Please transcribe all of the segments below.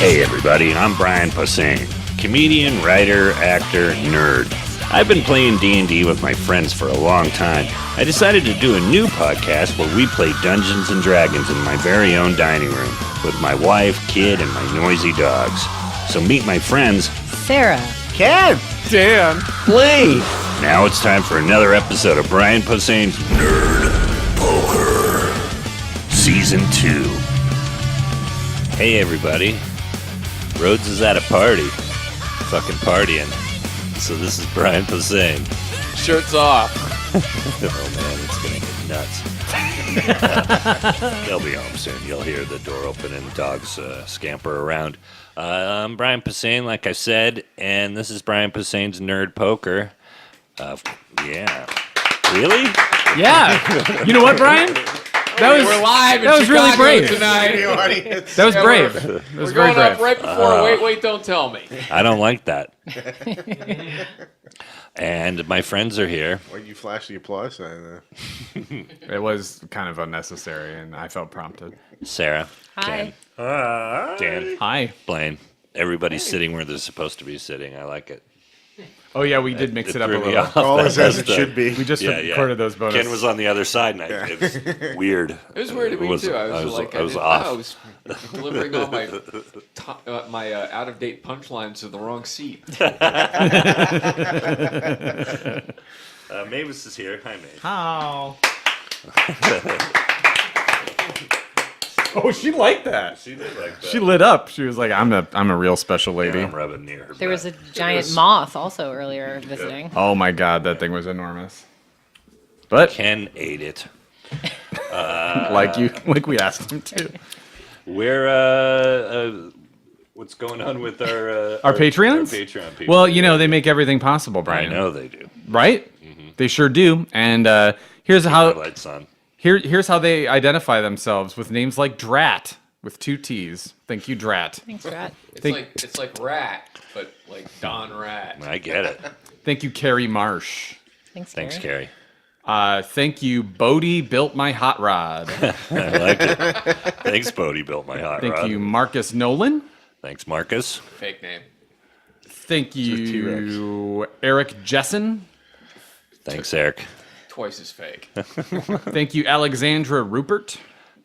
Hey everybody, I'm Brian Posehn, comedian, writer, actor, nerd. I've been playing D&D with my friends for a long time. I decided to do a new podcast where we play Dungeons & Dragons in my very own dining room with my wife, kid, and my noisy dogs. So meet my friends, Sarah, Ken, Dan, Lee. Now it's time for another episode of Brian Posehn's Nerd Poker, Season 2. Hey everybody, Rhodes is at a party, fucking partying. So this is Brian Posehn. shirts off. Oh man, it's gonna get nuts. They'll be home soon. You'll hear the door open and dogs scamper around. I'm Brian Posehn, like I said, and this is Brian Posehn's Nerd Poker. Yeah. Really? Yeah. You know what, Brian? We're live. That was really brave tonight. That was brave. That was We're very going brave. up right before. Wait, don't tell me. I don't like that. And my friends are here. Why you flash the applause sign? It was kind of unnecessary, and I felt prompted. Sarah. Hi. Ken. Dan. Hi. Blaine. Everybody's sitting where they're supposed to be sitting. I like it. Oh yeah, we did mix it up a threw me little. off. All is as it should be. We just recorded those bonus. Ken was on the other side, and it was weird. It was weird to me too. I was off. I was delivering all my out of date punchlines to the wrong seat. Mavis is here. Hi, Mavis. How? Oh, she liked that. She did like that. She lit up. She was like, "I'm a real special lady." Yeah, I'm rubbing near her. There was a giant moth also earlier visiting. Oh my god, that thing was enormous. But Ken ate it. like we asked him to. We're what's going on with our Patreons? Our Patreon people. Well, you know they make everything possible, I Brian. know they do. Right? They sure do. And here's how Lights on. here's how they identify themselves with names like Drat with 2 T's. Thank you, Drat. Thanks, Rat. It's like Rat, but like Don Rat. I get it. Thank you, Carrie Marsh. Thanks, Thanks, Carrie. Carrie. Thank you, Bodie built my hot rod. I like it. Thanks, Bodie built my hot rod. Thank you, Marcus Nolan. Thanks, Marcus. Fake name. Thank you, Eric Jessen. Thanks, Eric. Twice as fake. Thank you, Alexandra Rupert.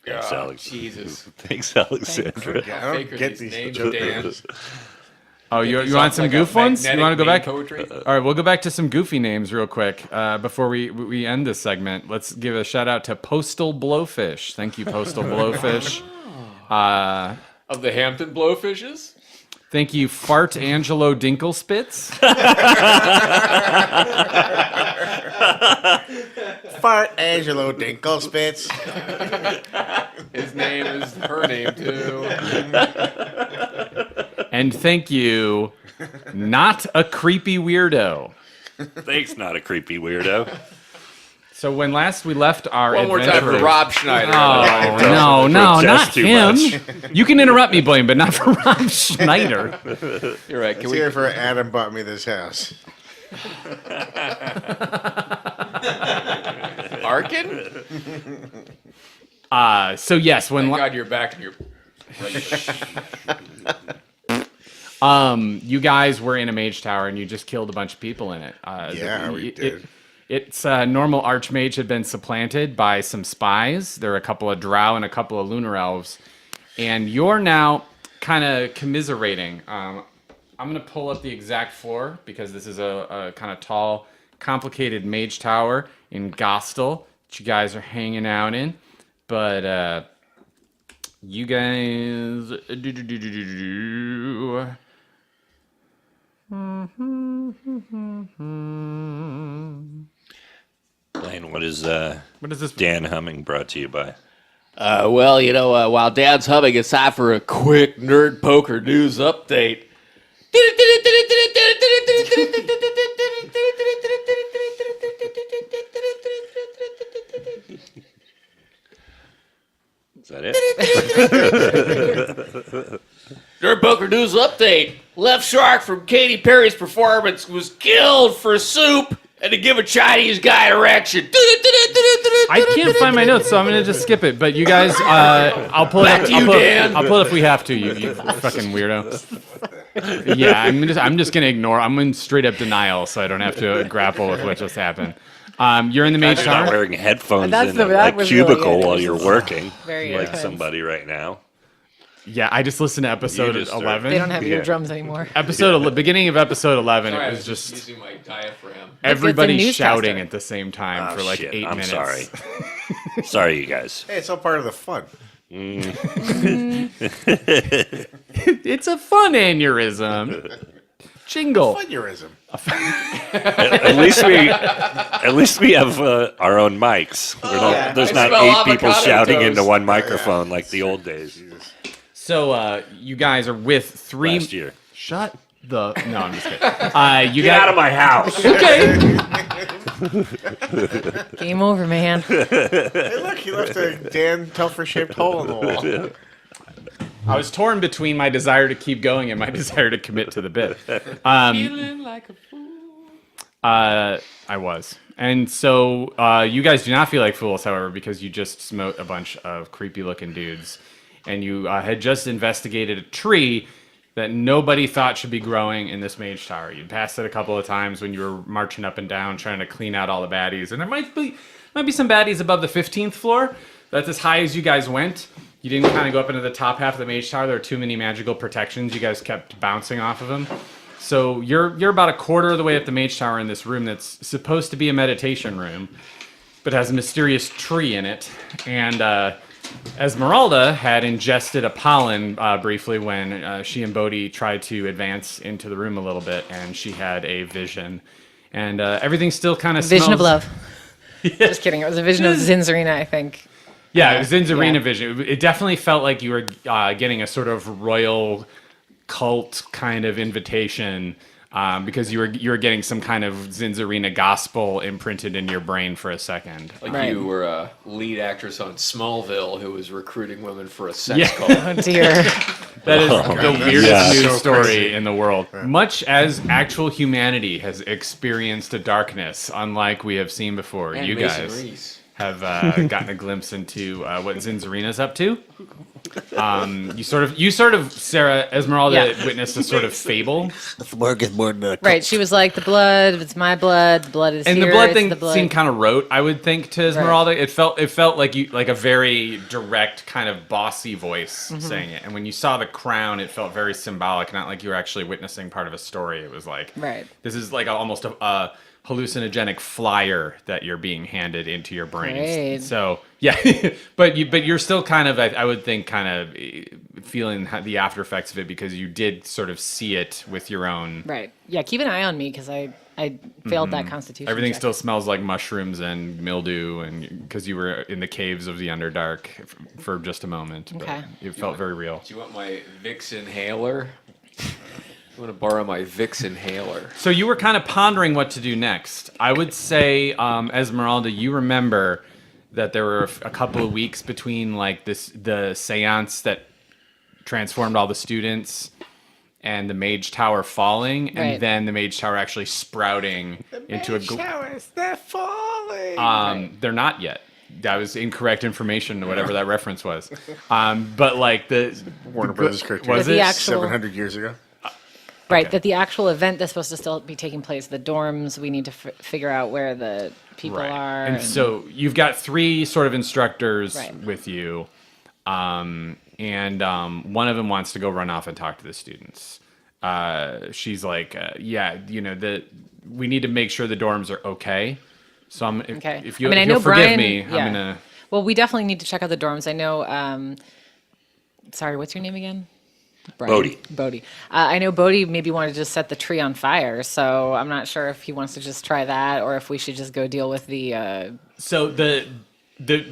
Thanks, Oh, Alex. Jesus. Thanks, Alexandra. I don't Fake are get these these names, jokes. Dan. Oh, you These want sound some like goof a ones? You want to go magnetic back? name poetry? All right, we'll go back to some goofy names real quick before we end this segment. Let's give a shout out to Postal Blowfish. Thank you, Postal Blowfish. Of the Hampton Blowfishes? Thank you, Fart Angelo Dinklespitz. Fart Angelo Dinklespitz. His name is her name too. And thank you, Not a Creepy Weirdo. Thanks, not a creepy weirdo. So when last we left our One more time for adventurers- Rob Schneider. Oh, no, not Protest too him. much. You can interrupt me, Blaine, but not for Rob Schneider. You're right. Can Let's we? hear for Adam bought me this house. Arkin? So yes, when Thank God you're back in your. you guys were in a mage tower and you just killed a bunch of people in it. Yeah, we did. Its normal archmage had been supplanted by some spies. There are a couple of drow and a couple of lunar elves, and you're now kind of commiserating. I'm going to pull up the exact floor because this is a kind of tall, complicated mage tower in Gostel that you guys are hanging out in. But you guys... Blaine, what is this? Dan Humming brought to you by? Well, you know, while Dad's humming, it's time for a quick Nerd Poker news update. Is that it? Nerd Poker news update. Left shark from Katy Perry's performance was killed for soup and to give a Chinese guy an erection. I can't find my notes, so I'm gonna just skip it. But you guys, I'll pull it up. I'll pull it if we have to. You fucking weirdo. Yeah, I'm just gonna ignore. I'm in straight up denial, so I don't have to grapple with what just happened. You're in the mage You're not tower. wearing headphones That's in the- a that was really cubicle good. while you're working, Very like intense. somebody right now. Yeah, I just listened to episode You just are- 11. They don't have Yeah. eardrums anymore. Beginning of episode 11. Sorry, I It was was just using my diaphragm. everybody newscaster. shouting at the same time Oh, for like shit. 8 I'm minutes. sorry. Sorry, you guys. Hey, it's all part of the fun. It's a fun aneurysm. Jingle. Funeurism. At least we have our own mics. There's I not smell 8 people avocado shouting toast. into one microphone like the old days. So you guys are with 3. Last year. Shut the. No, I'm just kidding. You Get out guys. of my house. Game over, man. Hey, look, he left a Dan Telfer-shaped hole in the wall. I was torn between my desire to keep going and my desire to commit to the bit. Feeling like a fool. I was. And so you guys do not feel like fools, however, because you just smote a bunch of creepy-looking dudes. And you had just investigated a tree that nobody thought should be growing in this mage tower. You'd passed it a couple of times when you were marching up and down trying to clean out all the baddies. And there might be some baddies above the 15th floor. That's as high as you guys went. You didn't kind of go up into the top half of the mage tower. There were too many magical protections. You guys kept bouncing off of them. So you're about a quarter of the way up the mage tower in this room that's supposed to be a meditation room, but has a mysterious tree in it. And Esmeralda had ingested a pollen briefly when she and Bodhi tried to advance into the room a little bit, and she had a vision. And everything still kind of Vision smells... of love. Just kidding. It was a vision of Zinzerena, I think. Yeah, it was Zinzerena Yeah. vision. It definitely felt like you were getting a sort of royal cult kind of invitation because you were getting some kind of Zinzerena gospel imprinted in your brain for a second. Like Right. you were a lead actress on Smallville who was recruiting women for a sex Yeah. cult. Oh, dear. That is the weirdest Yeah. news So story crazy. in the world. Much as actual humanity has experienced a darkness unlike we have seen before, And you Mason guys Reese. have gotten a glimpse into what Zinzerena's up to. You sort of, Sarah Esmeralda Yeah. witnessed a sort of fable. Right. She was like, the blood, it's my blood. The blood is And here. the blood it's thing the blood. seemed kind of rote, I would think, to Esmeralda. It felt like a very direct, kind of bossy voice Mm-hmm. saying it. And when you saw the crown, it felt very symbolic, not like you were actually witnessing part of a story. It was like, Right. this is like almost a hallucinogenic flyer that you're being handed into your brain. Great. So yeah, but you're still kind of, I would think, kind of feeling the after effects of it because you did sort of see it with your own. Right. Yeah, keep an eye on me because I failed that constitution Everything check. still smells like mushrooms and mildew, and because you were in the caves of the Underdark for just a moment, but Okay. it felt very real. Do you want my Vicks inhaler? I want to borrow my Vicks inhaler. So you were kind of pondering what to do next. I would say, Esmeralda, you remember that there were a couple of weeks between like the seance that transformed all the students and the mage tower falling, and Right. then the mage tower actually sprouting into a. Showers, they're falling. They're not yet. That was incorrect information, whatever that reference was. But like the Warner Brothers cartoon. was The it? actual- 700 years ago. Right, Okay. that the actual event that's supposed to still be taking place, the dorms, we need to figure out where the people are. And so you've got 3 sort of instructors Right. with you, and one of them wants to go run off and talk to the students. She's like, yeah, we need to make sure the dorms are okay. So Okay. if you, I mean, I if know you'll forgive Brian, me, yeah. I'm gonna. Well, we definitely need to check out the dorms. I know. Sorry, what's your name again? Brian. Bodhi. I know Bodhi maybe wanted to just set the tree on fire, so I'm not sure if he wants to just try that or if we should just go deal with the. So the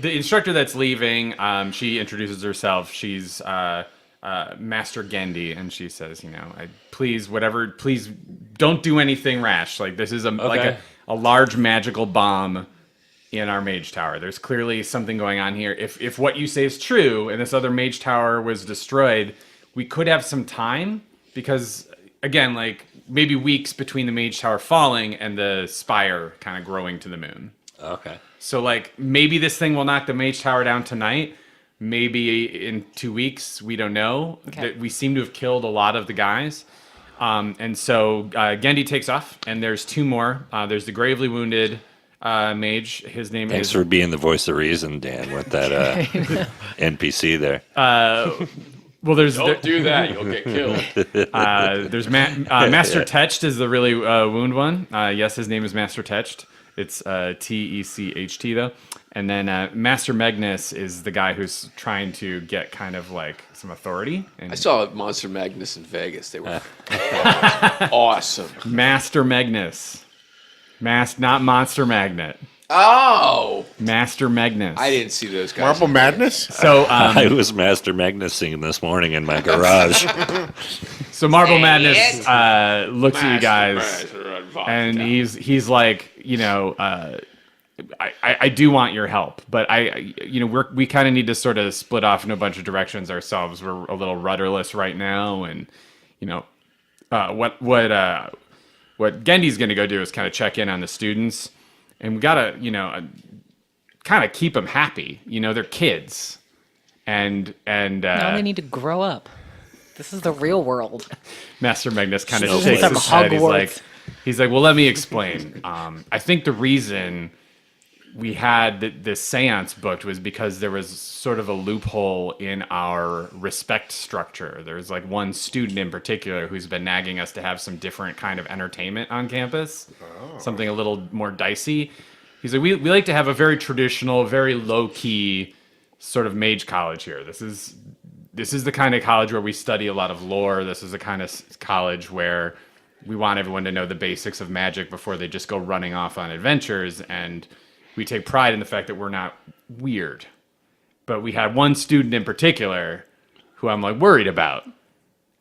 instructor that's leaving, she introduces herself. She's Master Gendy, and she says, please don't do anything rash. Like this is like a large magical bomb in our mage tower. There's clearly something going on here. If what you say is true, and this other mage tower was destroyed, we could have some time because, again, like maybe weeks between the mage tower falling and the spire kind of growing to the moon. Okay. So, like, maybe this thing will knock the mage tower down tonight. Maybe in 2 weeks. We don't know. Okay. We seem to have killed a lot of the guys. And so Gendy takes off, and there's 2 more. There's the gravely wounded mage. His name Thanks is... for being the voice of reason, Dan, with that NPC there. Well, there's... Don't do that. You'll get killed. There's Master Tetched is the really wound one. Yes, his name is Master Tetched. It's Techt, though. And then Master Magnus is the guy who's trying to get kind of like some authority. And I saw Monster Magnus in Vegas. They were awesome. Master Magnus. Not Monster Magnet. Oh! Master Magnus. I didn't see those guys. Marble Madness? So, I was Master Magnusing this morning in my garage. so Marble Madness looks at you guys, and he's like, you know, I do want your help, but we kind of need to sort of split off in a bunch of directions ourselves. We're a little rudderless right now, and you know, what Gendy's going to go do is kind of check in on the students, and we gotta, you know, kind of keep them happy. You know, they're kids, and Now they need to grow up. This is the real world. Master Magnus kind of Snowflakes. shakes his head. Hogwarts. He's like, well, let me explain. I think the reason we had the seance booked was because there was sort of a loophole in our respect structure. There's like one student in particular who's been nagging us to have some different kind of entertainment on campus, something a little more dicey. He's like, we like to have a very traditional, very low-key sort of mage college here. This is the kind of college where we study a lot of lore. This is the kind of college where we want everyone to know the basics of magic before they just go running off on adventures, and we take pride in the fact that we're not weird. But we had one student in particular who I'm like worried about.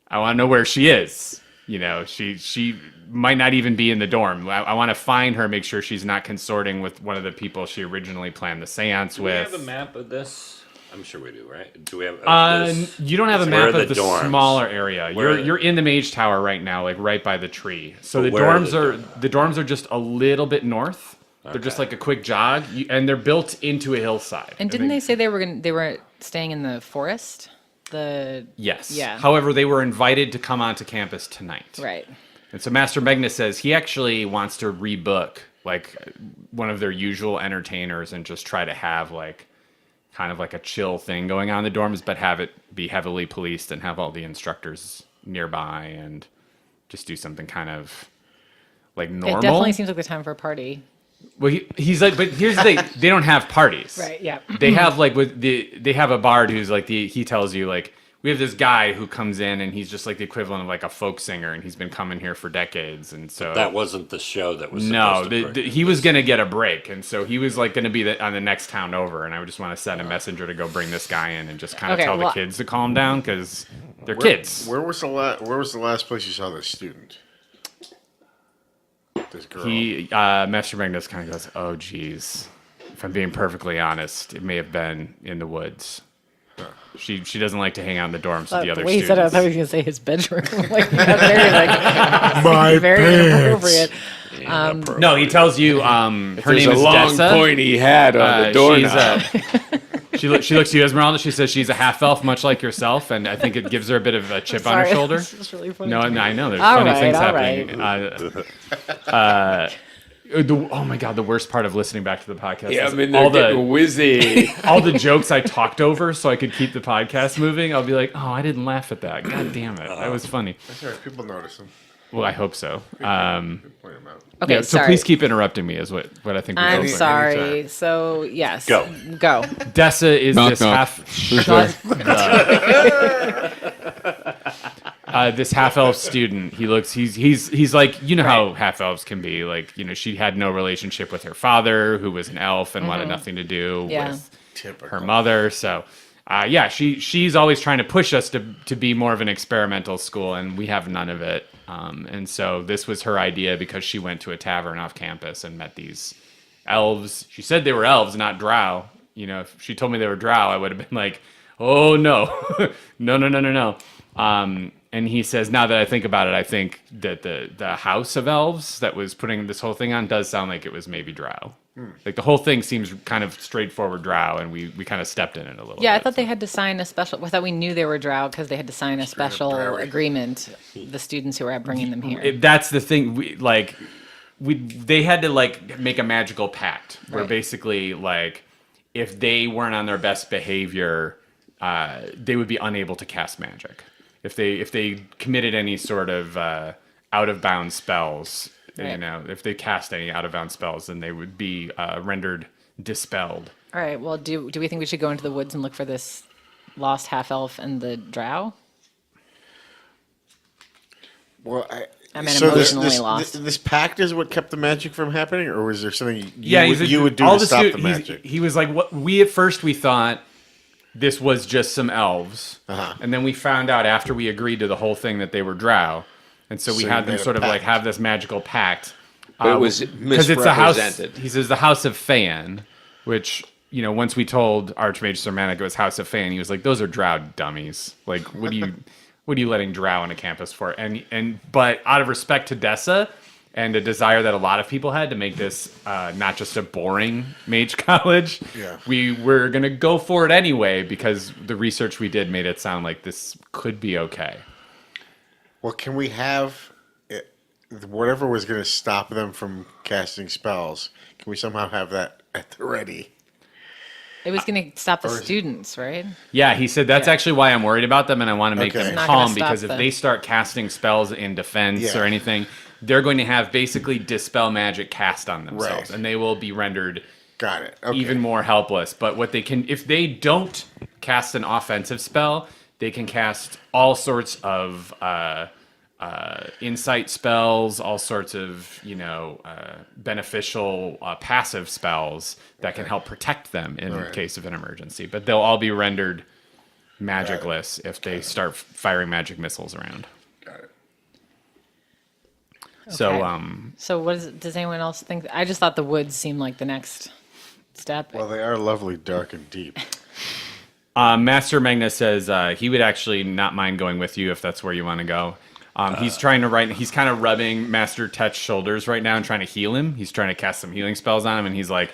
I want to know where she is. You know, she might not even be in the dorm. I want to find her, make sure she's not consorting with one of the people she originally planned the seance with. Do we have a map of this? I'm sure we do, right? Do we have? You don't have a Where map are of the dorms? smaller area. Where You're in the mage tower right now, like right by the tree. So But the where are dorms the dorms are just a little bit north. They're just Okay. like a quick jog, and they're built into a hillside. And didn't they say they were staying in the forest? Yes. Yeah. However, they were invited to come onto campus tonight. Right. And so Master Magnus says he actually wants to rebook like one of their usual entertainers and just try to have like kind of like a chill thing going on in the dorms, but have it be heavily policed and have all the instructors nearby and just do something kind of like normal. It definitely seems like the time for a party. Well, he's like, but here's the thing: they don't have parties. Right. Yeah. They have like they have a bard who's like he tells you like we have this guy who comes in and he's just like the equivalent of like a folk singer and he's been coming here for decades and so that wasn't the show that was. no supposed to he was gonna get a break and so he was like gonna be on the next town over and I would just want to send a messenger to go bring this guy in and just kind of tell the kids to calm down because they're kids. Where was the last place you saw this student? This girl. Master Magnus kind of goes, oh geez, if I'm being perfectly honest, it may have been in the woods. She doesn't like to hang out in the dorms with the other way he students. said it, I thought he was going to say his bedroom. Like, very, like, My very pants. inappropriate. No, he tells you her There's name a is long Dessa. point he had on the doorknob. She looks to you, Esmeralda. She says she's a half elf, much like yourself, and I think it gives her a bit of a chip on her Sorry, shoulder. this is really funny. No, I know. There's All funny right, things all happening. Oh my god, the worst part of listening back to the podcast Yeah, is I'm in there getting whizzy. all the jokes I talked over so I could keep the podcast moving. I'll be like, oh, I didn't laugh at that. God damn it, that was funny. That's all right. People notice them. Well, I hope so. Point them out. Okay, Yeah, so sorry. please keep interrupting me. Is what I think. We I'm both like. sorry. Anytime. So, yes. Go. Dessa is Knock, this knock. this half elf student. He's like, you know how half elves can be. Like, you know, she had no relationship with her father, who was an elf and wanted nothing to do Yeah. with Typical. her mother. So, she's always trying to push us to be more of an experimental school, and we have none of it. And so this was her idea because she went to a tavern off campus and met these elves. She said they were elves, not drow. You know, if she told me they were drow, I would have been like, oh no, no. And he says, now that I think about it, I think that the house of elves that was putting this whole thing on does sound like it was maybe drow. Like the whole thing seems kind of straightforward Drow, and we kind of stepped in it a little Yeah, I bit. thought they had to sign a special. I thought we knew they were Drow because they had to sign a special agreement. The students who were bringing them here. That's the thing. They had to like make a magical pact where Right. basically like if they weren't on their best behavior, they would be unable to cast magic. If they committed any sort of out of bounds spells, Right. you know, if they cast any out of bounds spells, then they would be rendered dispelled. All right. Well, do we think we should go into the woods and look for this lost half elf and the Drow? Well, I mean, emotionally this, lost. This pact is what kept the magic from happening, or was there something You would do to stop the magic? He was like, what we at first we thought this was just some elves, and then we found out after we agreed to the whole thing that they were Drow, and so we So had you them made a sort of like pact. have this magical pact. It was Because it's the house. misrepresented. He says the House of Fan, which once we told Archmage Sermanic it was House of Fan, he was like, "Those are Drow dummies. Like, what are you letting Drow on a campus for?" But out of respect to Dessa and a desire that a lot of people had to make this not just a boring mage college, we were gonna go for it anyway because the research we did made it sound like this could be okay. Well, can we have whatever was going to stop them from casting spells? Can we somehow have that at the ready? It was going to stop the students, right? Yeah, he said that's Yeah. actually why I'm worried about them, and I want to make Okay. them Not gonna calm stop because if them. they start casting spells in defense Yeah. or anything, they're going to have basically dispel magic cast on themselves, Right. and they will be rendered Got it. Okay. even more helpless. But what they can, if they don't cast an offensive spell, they can cast all sorts of insight spells, all sorts of beneficial passive spells that can help protect them in case of an emergency. But they'll all be rendered magicless if they start firing magic missiles around. Got it. So Okay. So does anyone else think? I just thought the woods seemed like the next step. Well, they are lovely, dark, and deep. Master Magnus says he would actually not mind going with you if that's where you want to go. He's trying to he's kind of rubbing Master Tetch's shoulders right now and trying to heal him. He's trying to cast some healing spells on him, and he's like,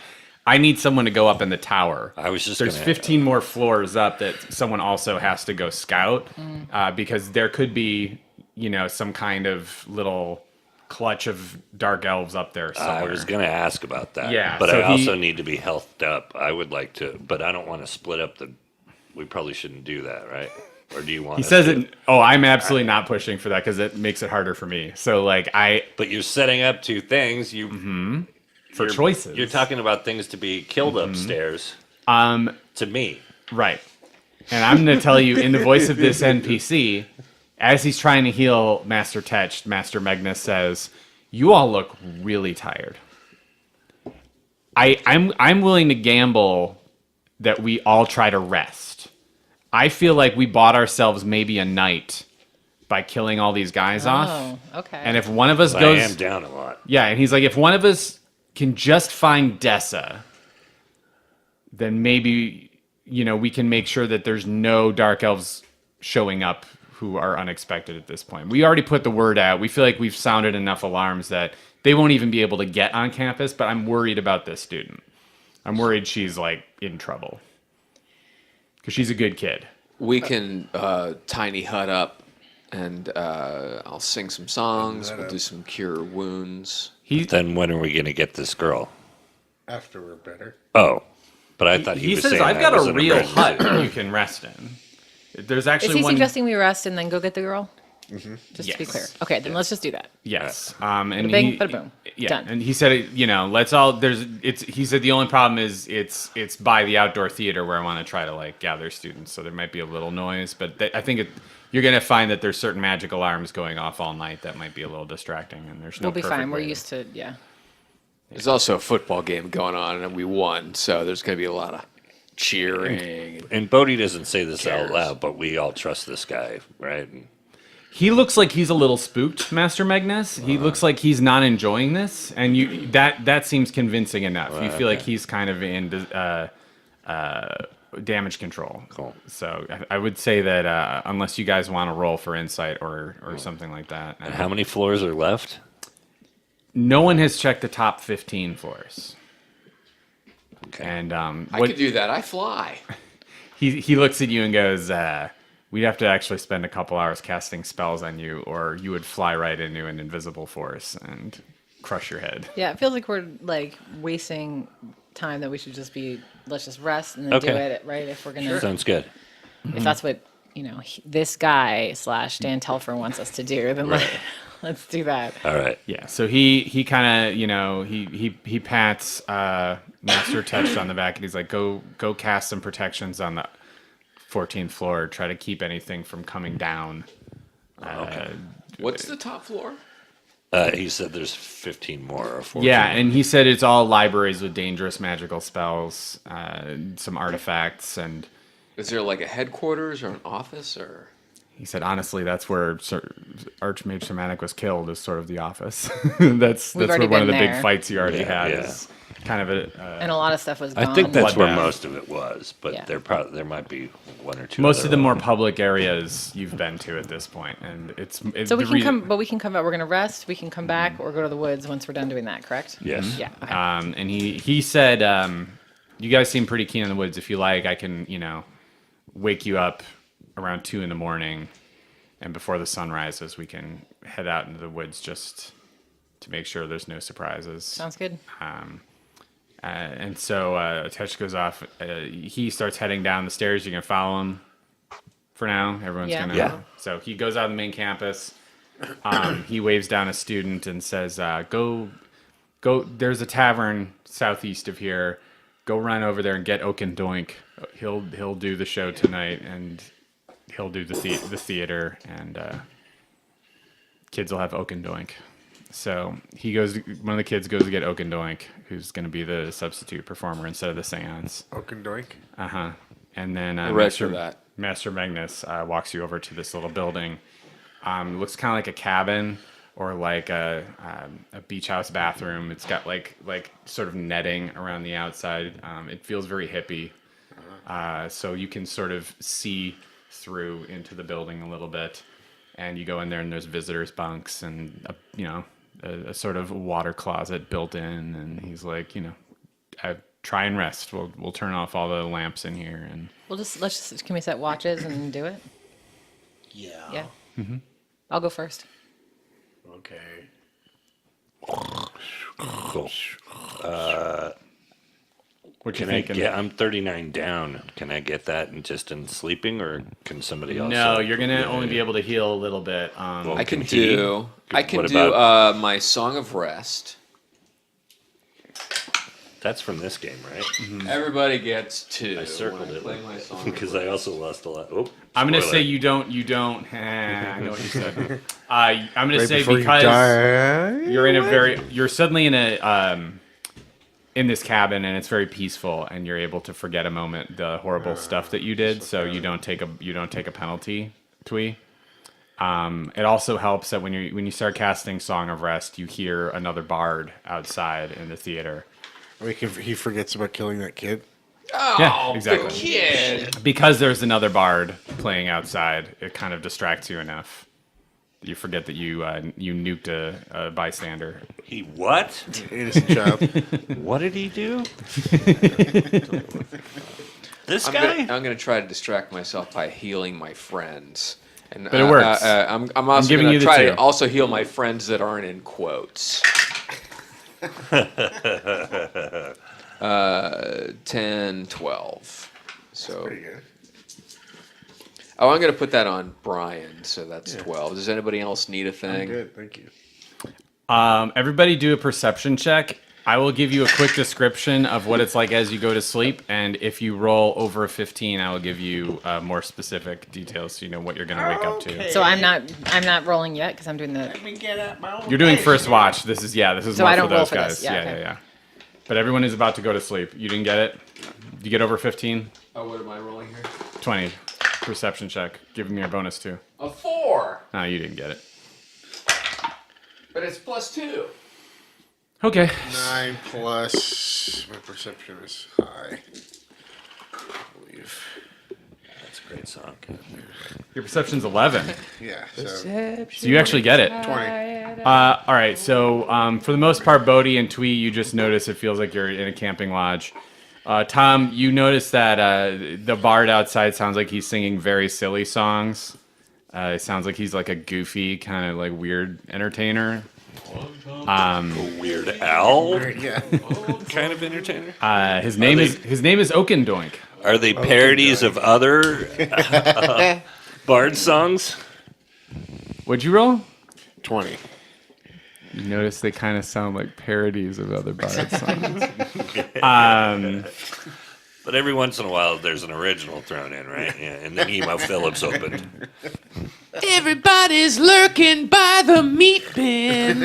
I need someone to go up in the tower. I was just There's gonna- 15 more floors up that someone also has to go scout because there could be, some kind of little clutch of dark elves up there somewhere. I was going to ask about that. Yeah, But so I he- also need to be healthed up. I would like to, but I don't want to split up the. We probably shouldn't do that, right? Or do you want? He us says to? it. Oh, I'm absolutely not pushing for that because it makes it harder for me. So But you're setting up two things. for choices. You're talking about things to be killed upstairs. To me. Right. And I'm going to tell you in the voice of this NPC, as he's trying to heal Master Tetch, Master Magnus says, "You all look really tired. I'm willing to gamble that we all try to rest. I feel like we bought ourselves maybe a night by killing all these guys off. Oh, okay. And if one of us I goes, am down a lot. yeah, and he's like, if one of us can just find Dessa, then maybe we can make sure that there's no dark elves showing up who are unexpected at this point. We already put the word out. We feel like we've sounded enough alarms that they won't even be able to get on campus, but I'm worried about this student. I'm worried she's in trouble because she's a good kid. We can tiny hut up, and I'll sing some songs. We'll do some cure wounds. Then when are we going to get this girl? After we're better. Oh, but I thought He was says, saying I've that got was a an real emergency." hut you can rest in. There's Is actually he one. suggesting we rest and then go get the girl? Just to be Yes. clear. Okay, then let's just do that. Yes. And Bada bing, he, bada boom. yeah, Done. and he said, let's all. He said the only problem is it's by the outdoor theater where I want to try to gather students, so there might be a little noise, but I think you're gonna find that there's certain magic alarms going off all night that might be a little distracting, and there's no. We'll be perfect fine. We're way to- used to, yeah. There's also a football game going on, and we won, so there's going to be a lot of cheering. And Bodhi doesn't say this out Cares. loud, but we all trust this guy, right? He looks like he's a little spooked, Master Magnus. He looks like he's not enjoying this, and that seems convincing enough. You feel like he's kind of in damage control. Cool. So I would say that unless you guys want to roll for insight or something like that, And how many floors are left? no one has checked the top 15 floors. Okay. And I could do that. I fly. he looks at you and goes, we'd have to actually spend a couple hours casting spells on you, or you would fly right into an invisible force and crush your head. Yeah, it feels like we're like wasting time that we should just be, let's just rest and then do Okay. it, right? If we're going to, Sounds good. if that's what, this guy / Dan Telfer wants us to do, then let's do that. All right. Yeah, so he kind of, he pats Master Touch on the back, and he's like, go cast some protections on the 14th floor. Try to keep anything from coming down. Okay. What's the top floor? He said there's 15 more or 14. Yeah, and he said it's all libraries with dangerous magical spells, some artifacts, and Is there like a headquarters or an office or? he said, honestly, that's where Archmage Shamanic was killed, is sort of the office. that's We've where already one of the been big there. fights you already had Yeah. is kind of a... And a lot of stuff was gone. I think that's where Bloodbath. most of it was, but Yeah. there might be one or two. most other of the more public areas you've been to at this point, and it's So we the can come, but we can come back. We're going to rest. We can come back or go to the woods once we're done doing that, correct? Yes. Yeah. Okay. And he said, you guys seem pretty keen on the woods. If you like, I can, wake you up around 2 a.m, and before the sun rises, we can head out into the woods just to make sure there's no surprises. Sounds good. And so Tesh goes off. He starts heading down the stairs. You can follow him for now. Everyone's Yeah. gonna. Yeah. So he goes out of the main campus. He waves down a student and says, "Go. There's a tavern southeast of here. Go run over there and get Oaken Doink. He'll do the show tonight, and he'll do the theater, and kids will have Oaken Doink." So he goes. One of the kids goes to get Oaken Doink, who's going to be the substitute performer instead of the séance. Oakendoink. And then ready for that. Master Magnus walks you over to this little building. Looks kind of like a cabin or like a beach house bathroom. It's got like sort of netting around the outside. It feels very hippie. So you can sort of see through into the building a little bit. And you go in there and there's visitors' bunks and, a sort of water closet built in. And he's like, try and rest. We'll turn off all the lamps in here. And Can we set watches and do it? Yeah. Yeah. I'll go first. Okay. Cool. what you Can I thinking? get? I'm 39 down. Can I get that in sleeping, or can somebody else? No, you're gonna only be able to heal a little bit. Well, I can Can he? do. I can What do about- my Song of Rest. That's from this game, right? Everybody gets 2. I circled when I it play my Song of because I Rest. also lost a lot. Oh, I'm gonna spoiler. say you don't. I know what you said. I'm gonna Right say before you because die. you're in a you're suddenly in a in this cabin and it's very peaceful and you're able to forget a moment the horrible stuff that you did, so you don't take a penalty, Twee. It also helps that when you start casting Song of Rest, you hear another bard outside in the theater. He forgets about killing that kid. Oh, Yeah, exactly. the kid. Because there's another bard playing outside, it kind of distracts you enough. You forget that you nuked a bystander. He what? Innocent child. What did he do? This I'm guy? gonna try to distract myself by healing my friends. And, But it works. I'm also giving gonna you the try 2. to also heal my friends that aren't in quotes. 10, 12. So. Pretty good. Oh, I'm gonna put that on Brian, so that's 12. Does anybody else need a thing? Good, thank you. Everybody do a perception check. I will give you a quick description of what it's like as you go to sleep, and if you roll over a 15, I will give you more specific details so you know what you're going to wake up to. So I'm not rolling yet because I'm doing the. You're doing first watch. This is So more I for don't roll those for guys. this. Yeah, okay. Yeah. But everyone is about to go to sleep. You didn't get it? Did you get over 15? Oh, what am I rolling here? 20. Perception check. Give me your bonus too. A 4, No, you didn't get it. but it's +2. Okay. 9 plus. My perception is high. I believe. That's a great song. Your perception's 11. Yeah. So So you actually get it. 20. All right, so for the most part, Bodhi and Twee, you just notice it feels like you're in a camping lodge. Tom, you notice that the bard outside sounds like he's singing very silly songs. It sounds like he's like a goofy, kind of like weird entertainer. Weird Al Yeah. kind of entertainer. His name is Oakendoink. Are they parodies of other bard songs? What'd you roll? 20. You notice they kind of sound like parodies of other bard songs. But every once in a while, there's an original thrown in, right? Yeah, and the Emo Phillips open. Everybody's lurking by the meat bin.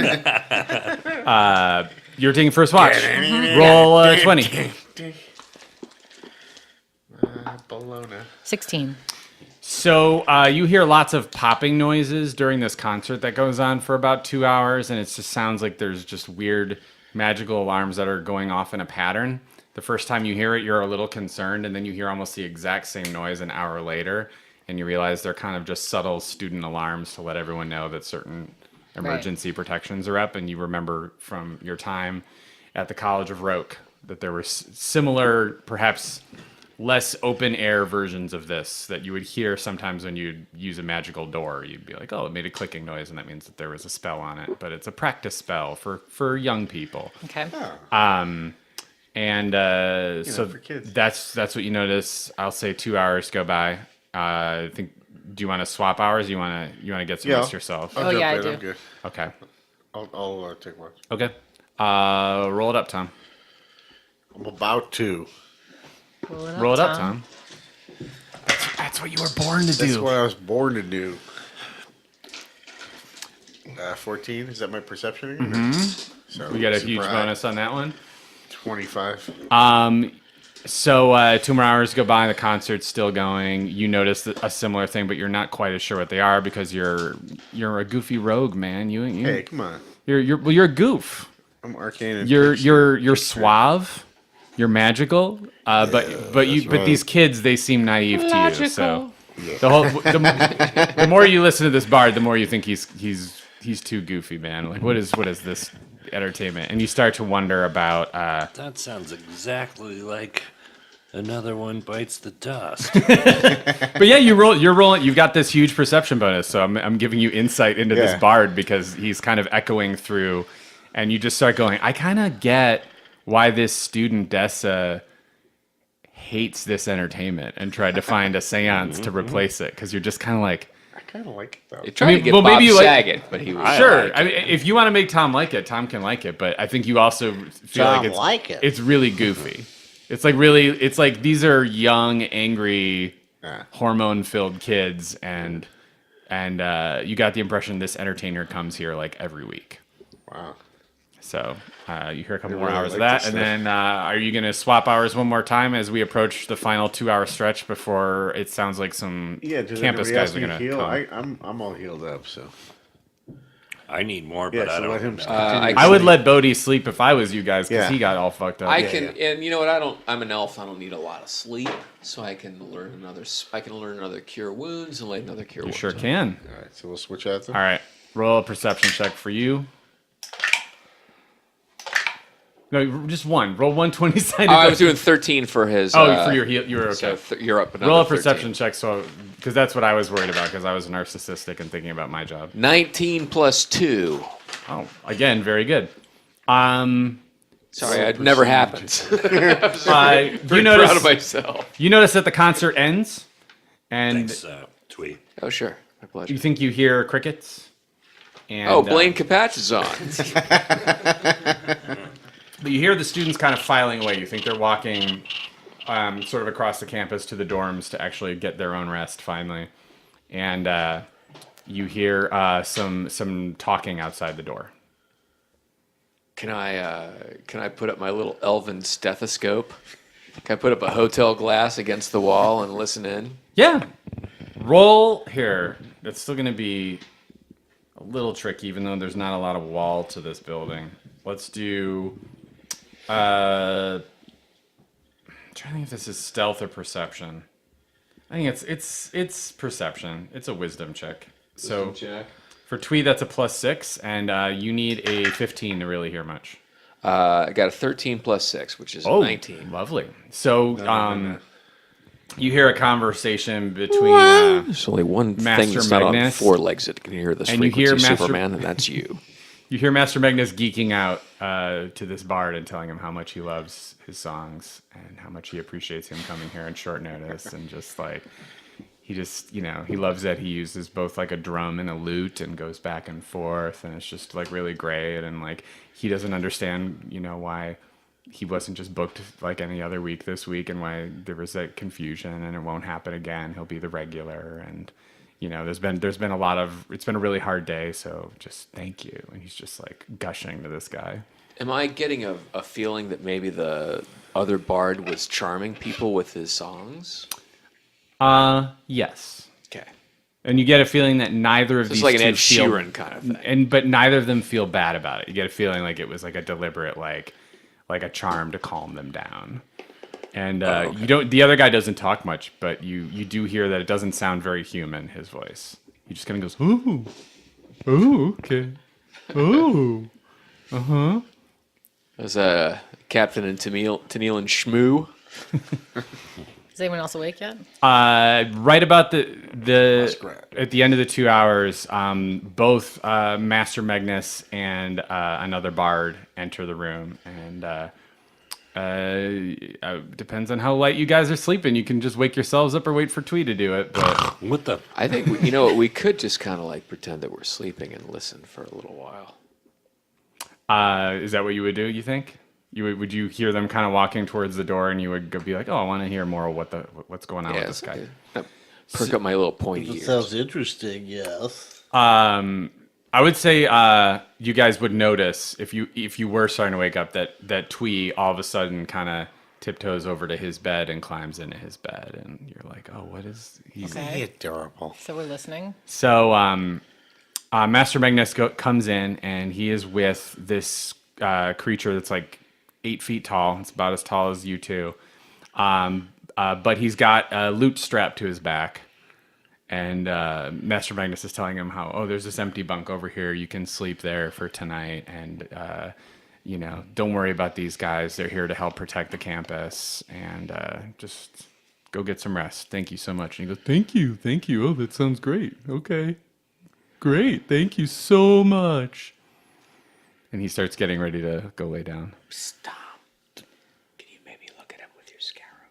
You're taking first watch. Roll 20. Bologna. 16. So you hear lots of popping noises during this concert that goes on for about 2 hours, and it just sounds like there's just weird magical alarms that are going off in a pattern. The first time you hear it, you're a little concerned, and then you hear almost the exact same noise an hour later, and you realize they're kind of just subtle student alarms to let everyone know that certain emergency protections are up, and you remember from your time at the College of Roke that there were similar, perhaps less open air versions of this that you would hear sometimes when you'd use a magical door. You'd be like, oh, it made a clicking noise, and that means that there was a spell on it. But it's a practice spell for young people. Okay. And so for kids. that's what you notice. I'll say 2 hours go by. I think. Do you want to swap hours? You want to get some rest yourself? I'll Oh, jump yeah, I in, do. I'm good. Okay. I'll take one. Okay. Roll it up, Tom. I'm about to. Roll it up, Tom. That's what you were born to That's do. what I was born to do. 14. Is that my perception again? Mm-hmm. So We got a super huge high. bonus on that one. 25. So 2 more hours go by, the concert's still going. You notice a similar thing, but you're not quite as sure what they are because you're a goofy rogue, man. You Hey, come on. you're a goof. I'm arcane. And You're suave. You're magical. But right. these kids, they seem naive to you. So the more you listen to this bard, the more you think he's too goofy, man. Like what is this entertainment? And you start to wonder about That sounds exactly like Another One Bites the Dust. But yeah, you're rolling. You've got this huge perception bonus, so I'm giving you insight into this bard because he's kind of echoing through, and you just start going. I kind of get why this student Dessa hates this entertainment and tried to find a séance to replace it because you're just kind of like. I kind of like it, though. They tried to get Bob maybe you like- Saget, but he was Sure, I mean, if you want to make Tom like it, Tom can like it. But I think you also feel Tom like like it. it's really goofy. It's like these are young, angry, hormone-filled kids, and you got the impression this entertainer comes here like every week. Wow. So you hear a couple I more really hours of like that, this and stuff. then are you going to swap hours one more time as we approach the final 2 hour stretch before it sounds like some Does campus anybody guys else are need going to heal? come? I'm all healed up, so. I need more, Yeah, but I so don't let him know. continue. I would let Bodhi sleep if I was you guys because Yeah. he got all fucked up. I can, and you know what? I'm an elf. I don't need a lot of sleep, so I can learn another cure wounds and lay another cure. You wounds sure on. can. All right, so we'll switch out then. All right, roll a perception check for you. No, just one. Roll 120-sided. Oh, I was doing 13 for his. for your heal. You were okay. So you're up. Another Roll a 13. perception check, so because that's what I was worried about because I was narcissistic and thinking about my job. 19 plus 2. Oh, again, very good. Sorry, it never happens. You Very proud of myself. You notice that the concert ends, and Thanks, Twee. Oh, sure. My pleasure. you think you hear crickets. And, Oh, Blaine Capatch is on. But you hear the students kind of filing away. You think they're walking sort of across the campus to the dorms to actually get their own rest finally. And you hear some talking outside the door. Can I put up my little elven stethoscope? Can I put up a hotel glass against the wall and listen in? Yeah. Roll here. That's still going to be a little tricky, even though there's not a lot of wall to this building. Let's do... I'm trying to think if this is stealth or perception. I think it's perception. It's a wisdom check. So Check. for Twee, that's a +6, and you need a 15 to really hear much. I got a 13 plus 6, which is a 19. Lovely. So you hear a conversation between There's only one Master thing that's not on Magnus, 4 legs that can hear this and you frequency, hear Master- Superman, and that's you. you hear Master Magnus geeking out to this bard and telling him how much he loves his songs and how much he appreciates him coming here on short notice, and just like he just, he loves that he uses both like a drum and a lute and goes back and forth, and it's just like really great, and like he doesn't understand why he wasn't just booked like any other week this week, and why there was that confusion, and it won't happen again. He'll be the regular, and there's been a lot of, it's been a really hard day, so just thank you. And he's just like gushing to this guy. Am I getting a feeling that maybe the other bard was charming people with his songs? Yes. Okay. And you get a feeling that neither of So these it's like an two Ed feel, Sheeran kind of thing. but neither of them feel bad about it. You get a feeling like it was like a deliberate, like a charm to calm them down. And you don't. The other guy doesn't talk much, but you do hear that it doesn't sound very human. His voice. He just kind of goes, "Ooh, oh, okay, oh, There's Captain and Tennille and Shmoo. Is anyone else awake yet? Right about the Muskrat. at the end of the 2 hours, both Master Magnus and another bard enter the room, and depends on how light you guys are sleeping. You can just wake yourselves up or wait for Twee to do it. But What the? I think we could just kind of like pretend that we're sleeping and listen for a little while. is that what you would do? You think? Would you hear them kind of walking towards the door, and you would be like, "Oh, I want to hear more of what's going on with this guy." Perk up my little pointy That ears. sounds interesting, yes. I would say you guys would notice if you were starting to wake up that Twee all of a sudden kind of tiptoes over to his bed and climbs into his bed, and you're like, "Oh, what is he's?" Okay. Adorable. So we're listening. So Master Magnus comes in, and he is with this creature that's like 8 feet tall. It's about as tall as you two. But he's got a lute strapped to his back. And Master Magnus is telling him how, there's this empty bunk over here. You can sleep there for tonight. And, don't worry about these guys. They're here to help protect the campus. And just go get some rest. Thank you so much. And he goes, thank you. Thank you. Oh, that sounds great. Okay. Great. Thank you so much. And he starts getting ready to go lay down. Stop. Can you maybe look at him with your scarab?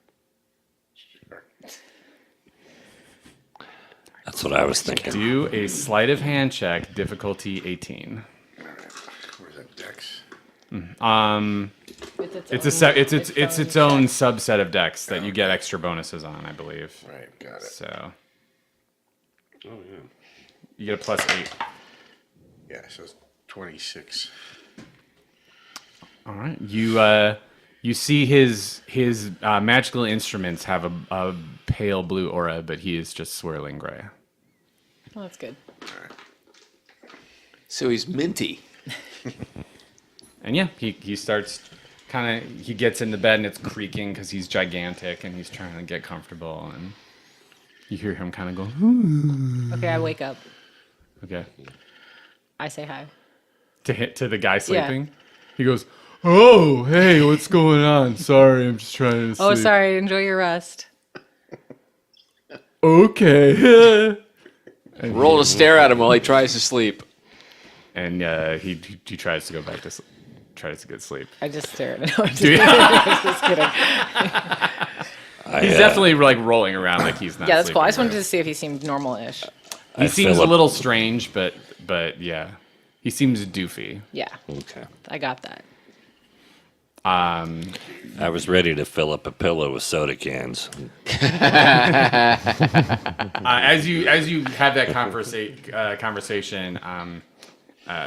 That's what I was thinking. Do a sleight of hand check, difficulty 18. Where's that Dex? It's its own subset of Dex that you get extra bonuses on, I believe. Right, got it. So Oh, yeah. you get a +8. Yeah, so it's 26. All right. You see his magical instruments have a pale blue aura, but he is just swirling gray. Well, that's good. So he's minty. And yeah, he starts he gets in the bed and it's creaking because he's gigantic and he's trying to get comfortable, and you hear him kind of go, "Ooh." Okay, I wake up. Okay. I say hi. To the guy sleeping. He goes, "Oh, hey, what's going on? Sorry, I'm just trying to sleep." Oh, sorry. Enjoy your rest. Okay. Roll to stare at him while he tries to sleep. And he tries to go back to tries to get sleep. I just stare at him. Do you? Just kidding. He's definitely like rolling around like he's not. Yeah, that's cool. I just sleeping. wanted to see if he seemed normal-ish. He seems a Philip- little strange, but yeah, he seems doofy. Yeah, Okay. I got that. I was ready to fill up a pillow with soda cans. As you have that conversation,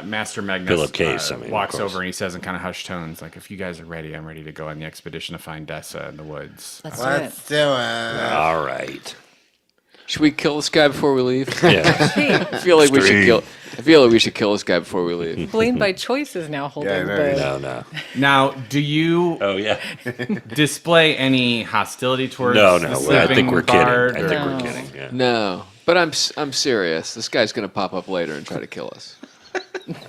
Master Magnus Pillowcase, I mean, of walks course. over and he says in kind of hushed tones, like, "If you guys are ready, I'm ready to go on the expedition to find Dessa in the woods." Let's do it. Let's do it. All right. Should we kill this guy before we leave? Yeah. I feel like we should Stream. kill. I feel like we should kill this guy before we leave. Blaine by choice is now holding Yeah, I know. the... No. Now, do you Oh yeah. display any hostility towards No. the I sleeping think we're kidding. bard, I or- think we're No. kidding. Yeah. No, but I'm serious. This guy's gonna pop up later and try to kill us.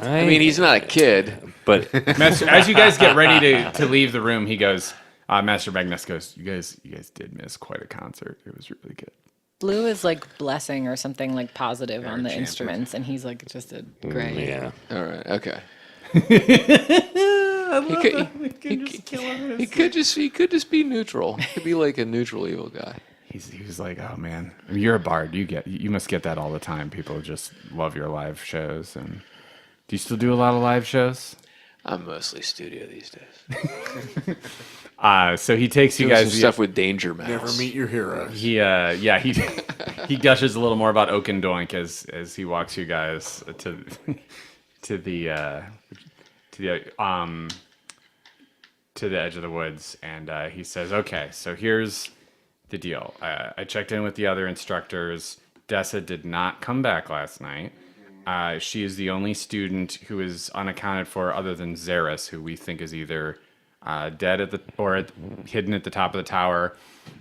I mean, he's not a kid. But Master, as you guys get ready to leave the room, he goes, Master Magnus goes, you guys did miss quite a concert. It was really good. Blue is like blessing or something like positive on the instruments, and he's like just a gray. yeah. All right. Okay. He He could just be neutral. He could be like a neutral evil guy. He was like, oh man, I mean, you're a bard. You must get that all the time. People just love your live shows. And do you still do a lot of live shows? I'm mostly studio these days. So he takes you Doing guys some stuff with Danger Mouse. Never meet your heroes. he gushes a little more about Oakendoink as he walks you guys to the edge of the woods, and he says, okay, so here's the deal. I checked in with the other instructors. Dessa did not come back last night. She is the only student who is unaccounted for other than Xeris, who we think is either dead hidden at the top of the tower,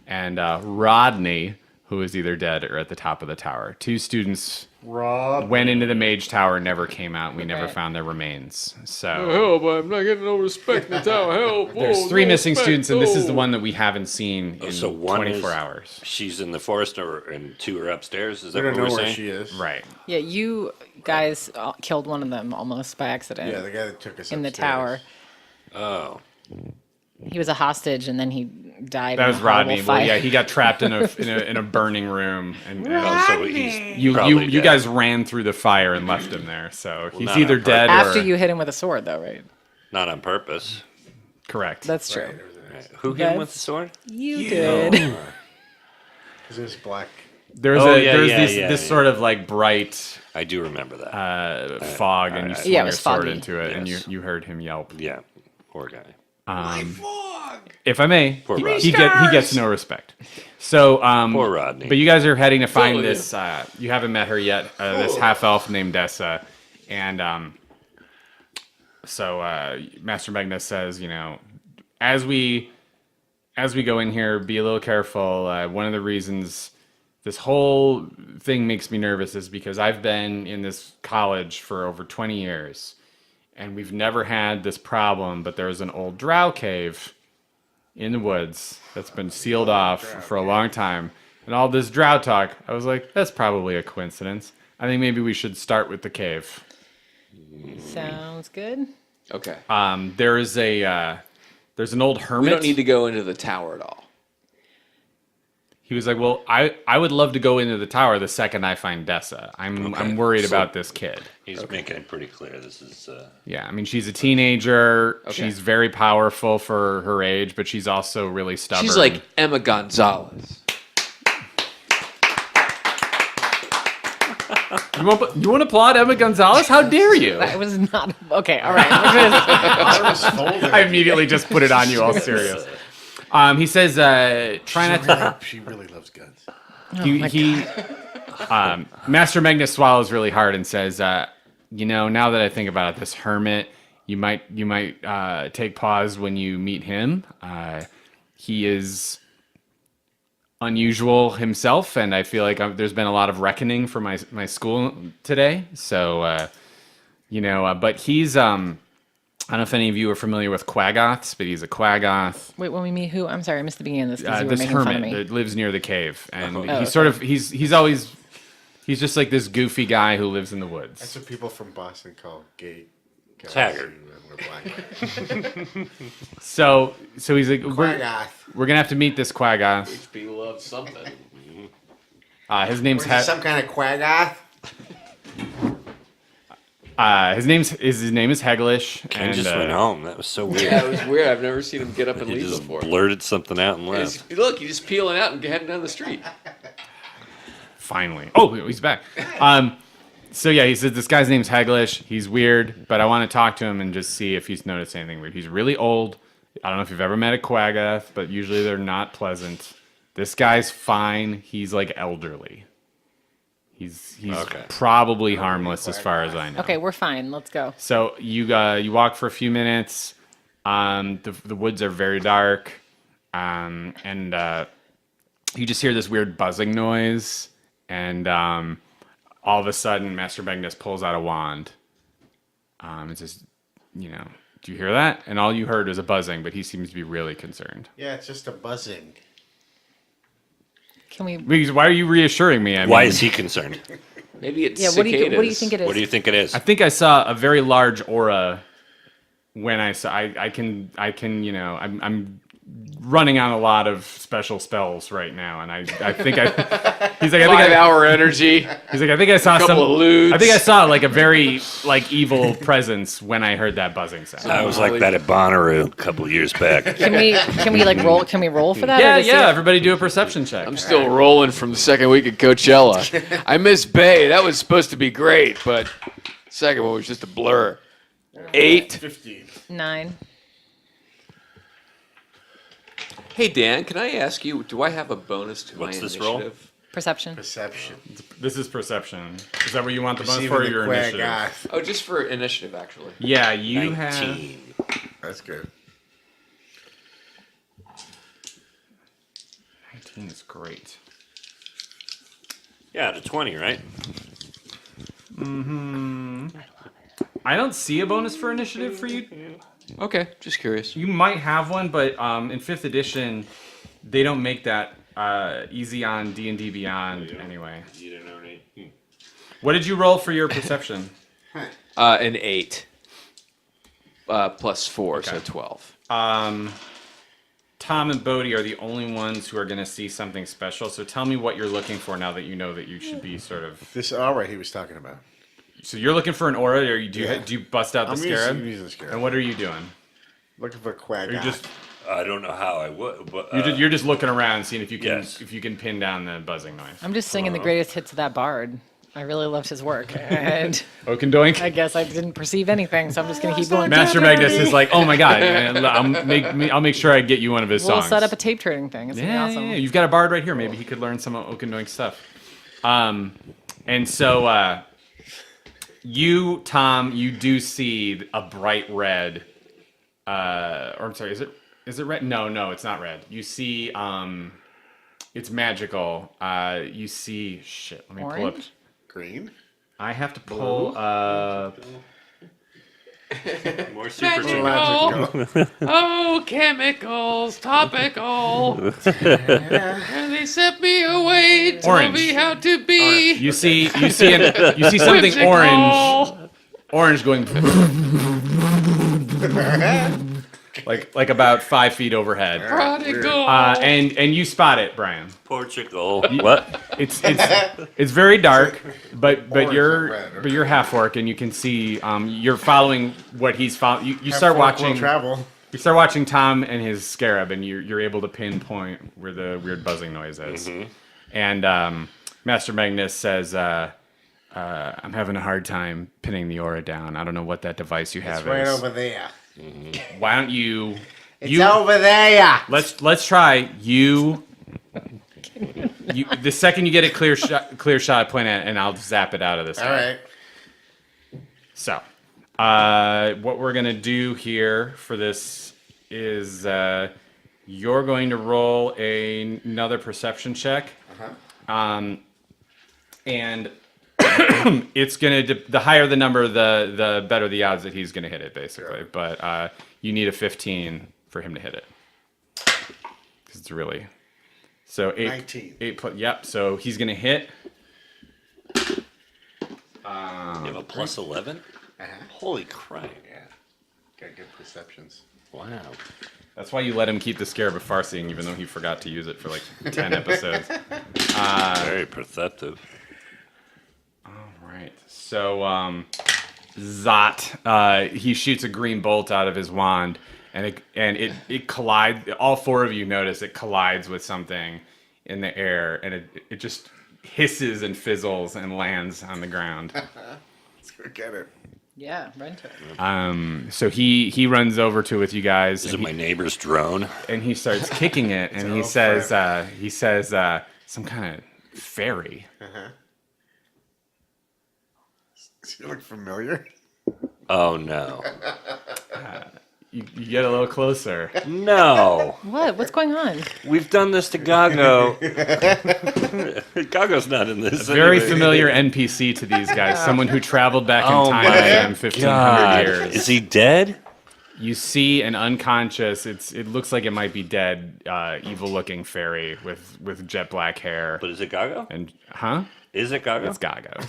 and Rodney, who is either dead or at the top of the tower. 2 students went into the mage tower, never came out, and we never found their remains. So Help! I'm not getting no respect in the tower. Help! there's 3 missing students, and this is the one that we haven't seen in So one 24 is, hours. She's in the forest, and 2 are upstairs. Is that We what don't we're know where saying? she is. Right. Yeah, you guys killed one of them almost by accident. Yeah, the guy that took us in the upstairs. tower. Oh. He was a hostage, and then he died. That in was a horrible Rodney. Well, fire. yeah, he got trapped in a burning room, and Oh, so he's you probably dead. guys ran through the fire and left him there. So he's not either on dead After or you hit him with a sword, though, right? Not on purpose. correct. That's true. Right. Who hit him with the sword? You did. Because there's black. There's this sort of like bright I do remember that. fog, and you swung Yeah, it your was sword foggy. into it, and Yes. you heard him yelp. Yeah. Poor guy. If I may, Poor he Rodney. gets no respect. So, Poor Rodney. but you guys are heading to find Totally. this. You haven't met her yet. This half elf named Dessa, and so Master Magnus says, as we go in here, be a little careful. One of the reasons this whole thing makes me nervous is because I've been in this college for over 20 years, and we've never had this problem. But there's an old Drow cave in the woods that's been sealed off for a long time. And all this Drow talk, I was like, that's probably a coincidence. I think maybe we should start with the cave. Sounds good. Okay. There's an old hermit. We don't need to go into the tower at all. He was like, well, I would love to go into the tower the second I find Dessa. I'm worried about this kid. He's making it pretty clear. This is. Yeah, I mean, she's a teenager. Okay. She's very powerful for her age, but she's also really stubborn. She's like Emma Gonzalez. You want to applaud Emma Gonzalez? How dare you? That was not okay. All right. We're gonna- I immediately just put it on you all serious. He says, try not to... She really loves guns. Master Magnus swallows really hard and says, now that I think about it, this hermit, you might take pause when you meet him. He is unusual himself, and I feel like there's been a lot of reckoning for my school today. So, but he's... I don't know if any of you are familiar with Quaggoths, but he's a Quaggoth. Wait, when we meet who? I'm sorry, I missed the beginning of this because you were This making fun of hermit me. that lives near the cave, and okay. he's just like this goofy guy who lives in the woods. That's what people from Boston call gay guys. Taggart. who wear black. So he's like, we're Quaggoth. gonna have to meet this Quaggoth. HP loves something. His name's Was he some kind of Quaggoth? his name is Heglish. Ken and just went home. That was so weird. Yeah, it was weird. I've never seen him get up and He leave just before. blurted something out and left. Look, he's just peeling out and heading down the street. Finally, he's back. So yeah, he said this guy's name's Heglish. He's weird, but I want to talk to him and just see if he's noticed anything weird. He's really old. I don't know if you've ever met a Quaggoth, but usually they're not pleasant. This guy's fine. He's like elderly. He's probably harmless as far as I know. Okay, we're fine. Let's go. So you walk for a few minutes. The woods are very dark, and you just hear this weird buzzing noise, and all of a sudden, Master Magnus pulls out a wand, It says, do you hear that? And all you heard is a buzzing, but he seems to be really concerned. Yeah, it's just a buzzing. Can we? Because why are you reassuring me? Why is he concerned? Maybe it's Yeah. What do you cicadas. think it is? What do you think it is? I think I saw a very large aura when I saw. I can. I'm running on a lot of special spells right now, and I think I. He's like, I think 5-hour energy. He's like, I think I saw couple of lewds. I think I saw like a very evil presence when I heard that buzzing sound. I was like that at Bonnaroo a couple years back. Can we like roll? Can we roll for that? Yeah, or to see yeah. if- Everybody do a perception check. I'm still rolling from the second week of Coachella. I miss Bay. That was supposed to be great, but the second one was just a blur. 8. 15. 9. Hey, Dan, can I ask you, do I have a bonus to What's my this roll? initiative? Perception. Perception. This is perception. Is that what you want the bonus Receiving for, or the your quag initiative? off. Oh, just for initiative, actually. Yeah, you have. 19. That's good. 19 is great. Yeah, to 20, right? I don't see a bonus for initiative for you. Okay, just curious. You might have one, but in 5th edition, they don't make that easy on D&D Beyond anyway. You didn't know, Nate? What did you roll for your perception? An 8. Plus 4, so Okay. 12. Tom and Bodhi are the only ones who are going to see something special. So tell me what you're looking for now that you know that you should be sort of. This aura he was talking about. So you're looking for an aura, or do you Yeah. do you bust out the I'm scarab? using the scarab. And what are you doing? Looking for a quag Are you off. just I don't know how I would, but you're just looking around, seeing if you can Yes. pin down the buzzing noise. I'm just singing the greatest hits of that bard. I really loved his work, and Oakendoink. I guess I didn't perceive anything, so I'm just gonna keep going. Master Magnus is like, oh my god, I'll make sure I get you one of his We'll songs. set up a tape trading thing. It's gonna be Yeah, awesome. yeah, you've got a bard right here. Maybe he could learn some Oakendoink stuff. And so you, Tom, you do see a bright red. Or I'm sorry, is it red? No, it's not red. You see, it's magical. You see, shit. Let me pull up. Orange? Green. I have to pull up. more super Magical. Oh, chemicals, topical. And they set me away, tell Orange. me how to be. You see something Whimsical. orange going like about 5 feet overhead. Prodigal. And you spot it, Brian. Portugal. What? It's very dark, but Orange you're and red, okay. but you're half orc and you can see you're following what he's following. You start watching. Travel. You start watching Tom and his scarab, and you're able to pinpoint where the weird buzzing noise is. And Master Magnus says, "I'm having a hard time pinning the aura down. I don't know what that device you have It's right is. over there. Why don't you? It's over there. Let's try you." The second you get a clear shot, point at it, and I'll zap it out of this. All right. So, what we're gonna do here for this is you're going to roll another perception check, and it's gonna the higher the number, the better the odds that he's gonna hit it, basically. Sure. But you need a 15 for him to hit it, because it's really so 19. 8 plus. Yep. So he's gonna hit. You have a plus 11? Holy crap. Yeah. Got good perceptions. Wow. That's why you let him keep the scarab of Farseeing, even though he forgot to use it for like 10 episodes. Very perceptive. All right. So, Zot, he shoots a green bolt out of his wand, and it collides. All four of you notice it collides with something in the air, and it just hisses and fizzles and lands on the ground. Let's go get it. Yeah, run to it. So he runs over to with you guys. Is and it my neighbor's drone? and he starts kicking it, and he old says, some kind of fairy. Does he look familiar? Oh, no. You get a little closer. No. What? What's going on? We've done this to Gago. Gago's not in this. Very anyway. familiar NPC to these guys. Someone who traveled back in Oh time my with them 1,500 God. years. Is he dead? You see an unconscious. It looks like it might be dead, evil-looking fairy with jet black hair. But is it Gago? And Is it Gago? it's Gago.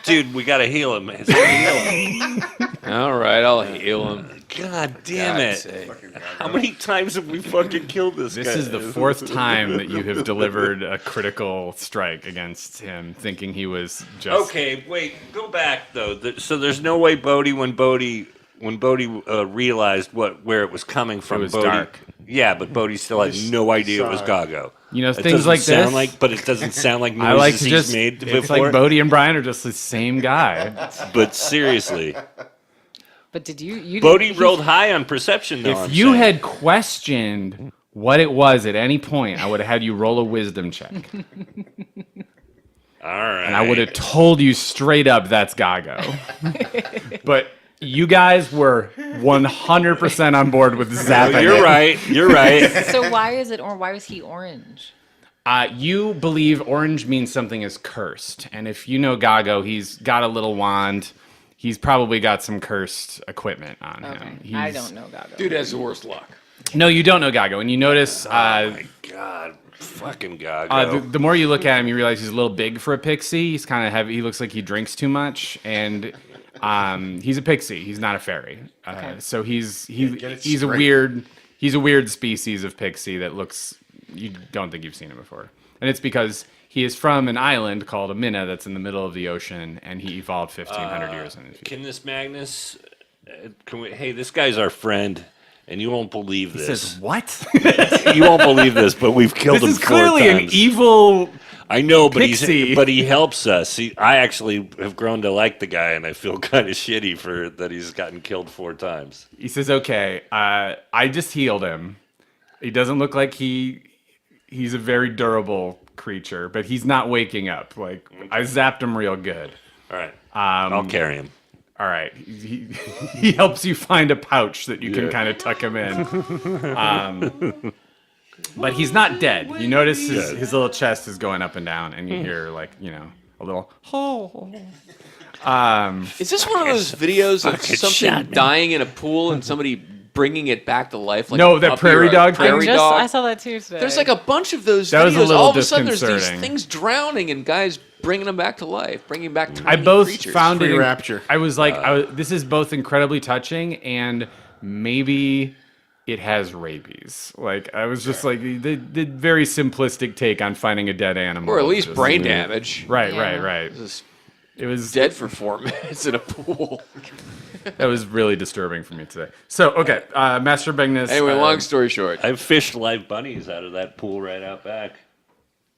Dude, we gotta heal him. Heal him. All right, I'll heal him. God damn God's it. sake. How many times have we fucking killed this guy? This is the fourth time that you have delivered a critical strike against him, thinking he was just Okay, wait. Go back though. So there's no way Bodhi, when Bodhi realized where it was coming from. It was Bodhi, dark. Yeah, but Bodhi still had no idea it was saw Gago. You know, It things doesn't like sound this. but it doesn't sound like noises I like to he's just. made It's before. like Bodhi and Brian are just the same guy. But seriously, But did you? Bodhi he- rolled high on perception. Though If you had questioned what it was at any point, I would have had you roll a wisdom check, all right, and I would have told you straight up that's Gago. But you guys were 100% on board with zapping. You're it. right. You're right. So why is it, or why was he orange? You believe orange means something is cursed, and if you know Gago, he's got a little wand. He's probably got some cursed equipment on Okay, him. I don't know Gago. Dude has the worst luck. No, you don't know Gago, and you notice Oh my God, fucking Gago. the more you look at him, you realize he's a little big for a pixie. He's kind of heavy. He looks like he drinks too much, and he's a pixie. He's not a fairy. So he's a weird species of pixie that looks. You don't think you've seen him before, and it's because he is from an island called Amina that's in the middle of the ocean, and he evolved 1,500 years in his future. Can this Magnus? Hey, this guy's our friend, and you won't believe He this. says, "What? You won't believe this, but we've killed This him is 4 clearly an times. evil." I know, but pixie. he helps us. I actually have grown to like the guy, and I feel kind of shitty for that he's gotten killed 4 times. He says, "Okay, I just healed him. He doesn't look like he's a very durable creature, but he's not waking up. Like I zapped him real good. All right, I'll carry him. All right, he helps you find a pouch that you can kind of tuck him in. But he's not dead. You notice his little chest is going up and down, and you hear a little Is this one of those videos of Fucking something shot me. dying in a pool and somebody bringing it back to life? Like No, a that puppy prairie or a dog thing? Prairie dog. I saw that too today. There's like a bunch of those That was a videos. little All of a sudden, there's these disconcerting. things drowning and guys bringing them back to life, bringing back tiny I both creatures. found it. Free rapture. I was like, this is both incredibly touching and maybe it has rabies. Like I was just like the very simplistic take on finding a dead animal, or at least Just- brain damage. Right, Yeah. right. Just It was dead for 4 minutes in a pool. that was really disturbing for me today. So okay, Master Magnus. Anyway, long story short, I've fished live bunnies out of that pool right out back.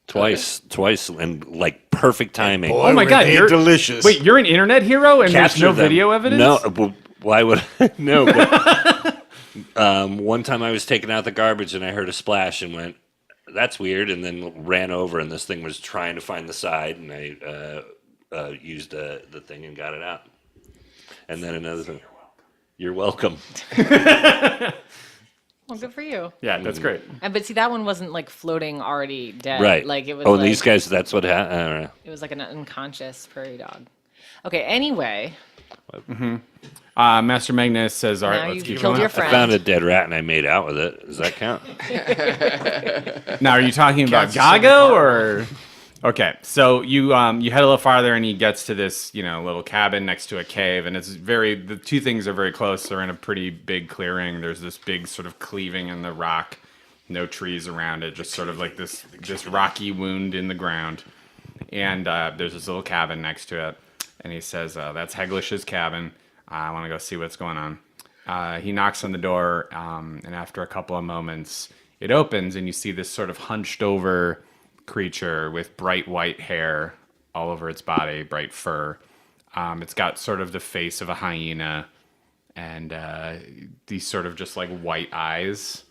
Twice, and like perfect timing. Oh my were God, they you're delicious. Wait, you're an internet hero and there's no Captured them. video evidence? No, well, why would I? No. But, one time I was taking out the garbage and I heard a splash and went, "That's weird," and then ran over and this thing was trying to find the side and I used the thing and got it out. And then another thing. You're welcome. Well, good for you. Yeah, that's great. But see, that one wasn't like floating already dead. Right. Like it was. Oh, like, these guys. That's what happened. I don't know. It was like an unconscious prairie dog. Okay. Anyway, Master Magnus says, "All Now right, let's you've keep killed going." your I friend. found a dead rat and I made out with it. Does that count? Now, are you talking about Counts as second Gago part. or? Okay, so you head a little farther and he gets to this little cabin next to a cave, and the two things are very close. They're in a pretty big clearing. There's this big sort of cleaving in the rock, no trees around it, just sort of like this rocky wound in the ground. And there's this little cabin next to it, and he says, "That's Heglish's cabin. I want to go see what's going on." He knocks on the door, and after a couple of moments, it opens, and you see this sort of hunched over creature with bright white hair all over its body, bright fur. It's got sort of the face of a hyena and these sort of just like white eyes.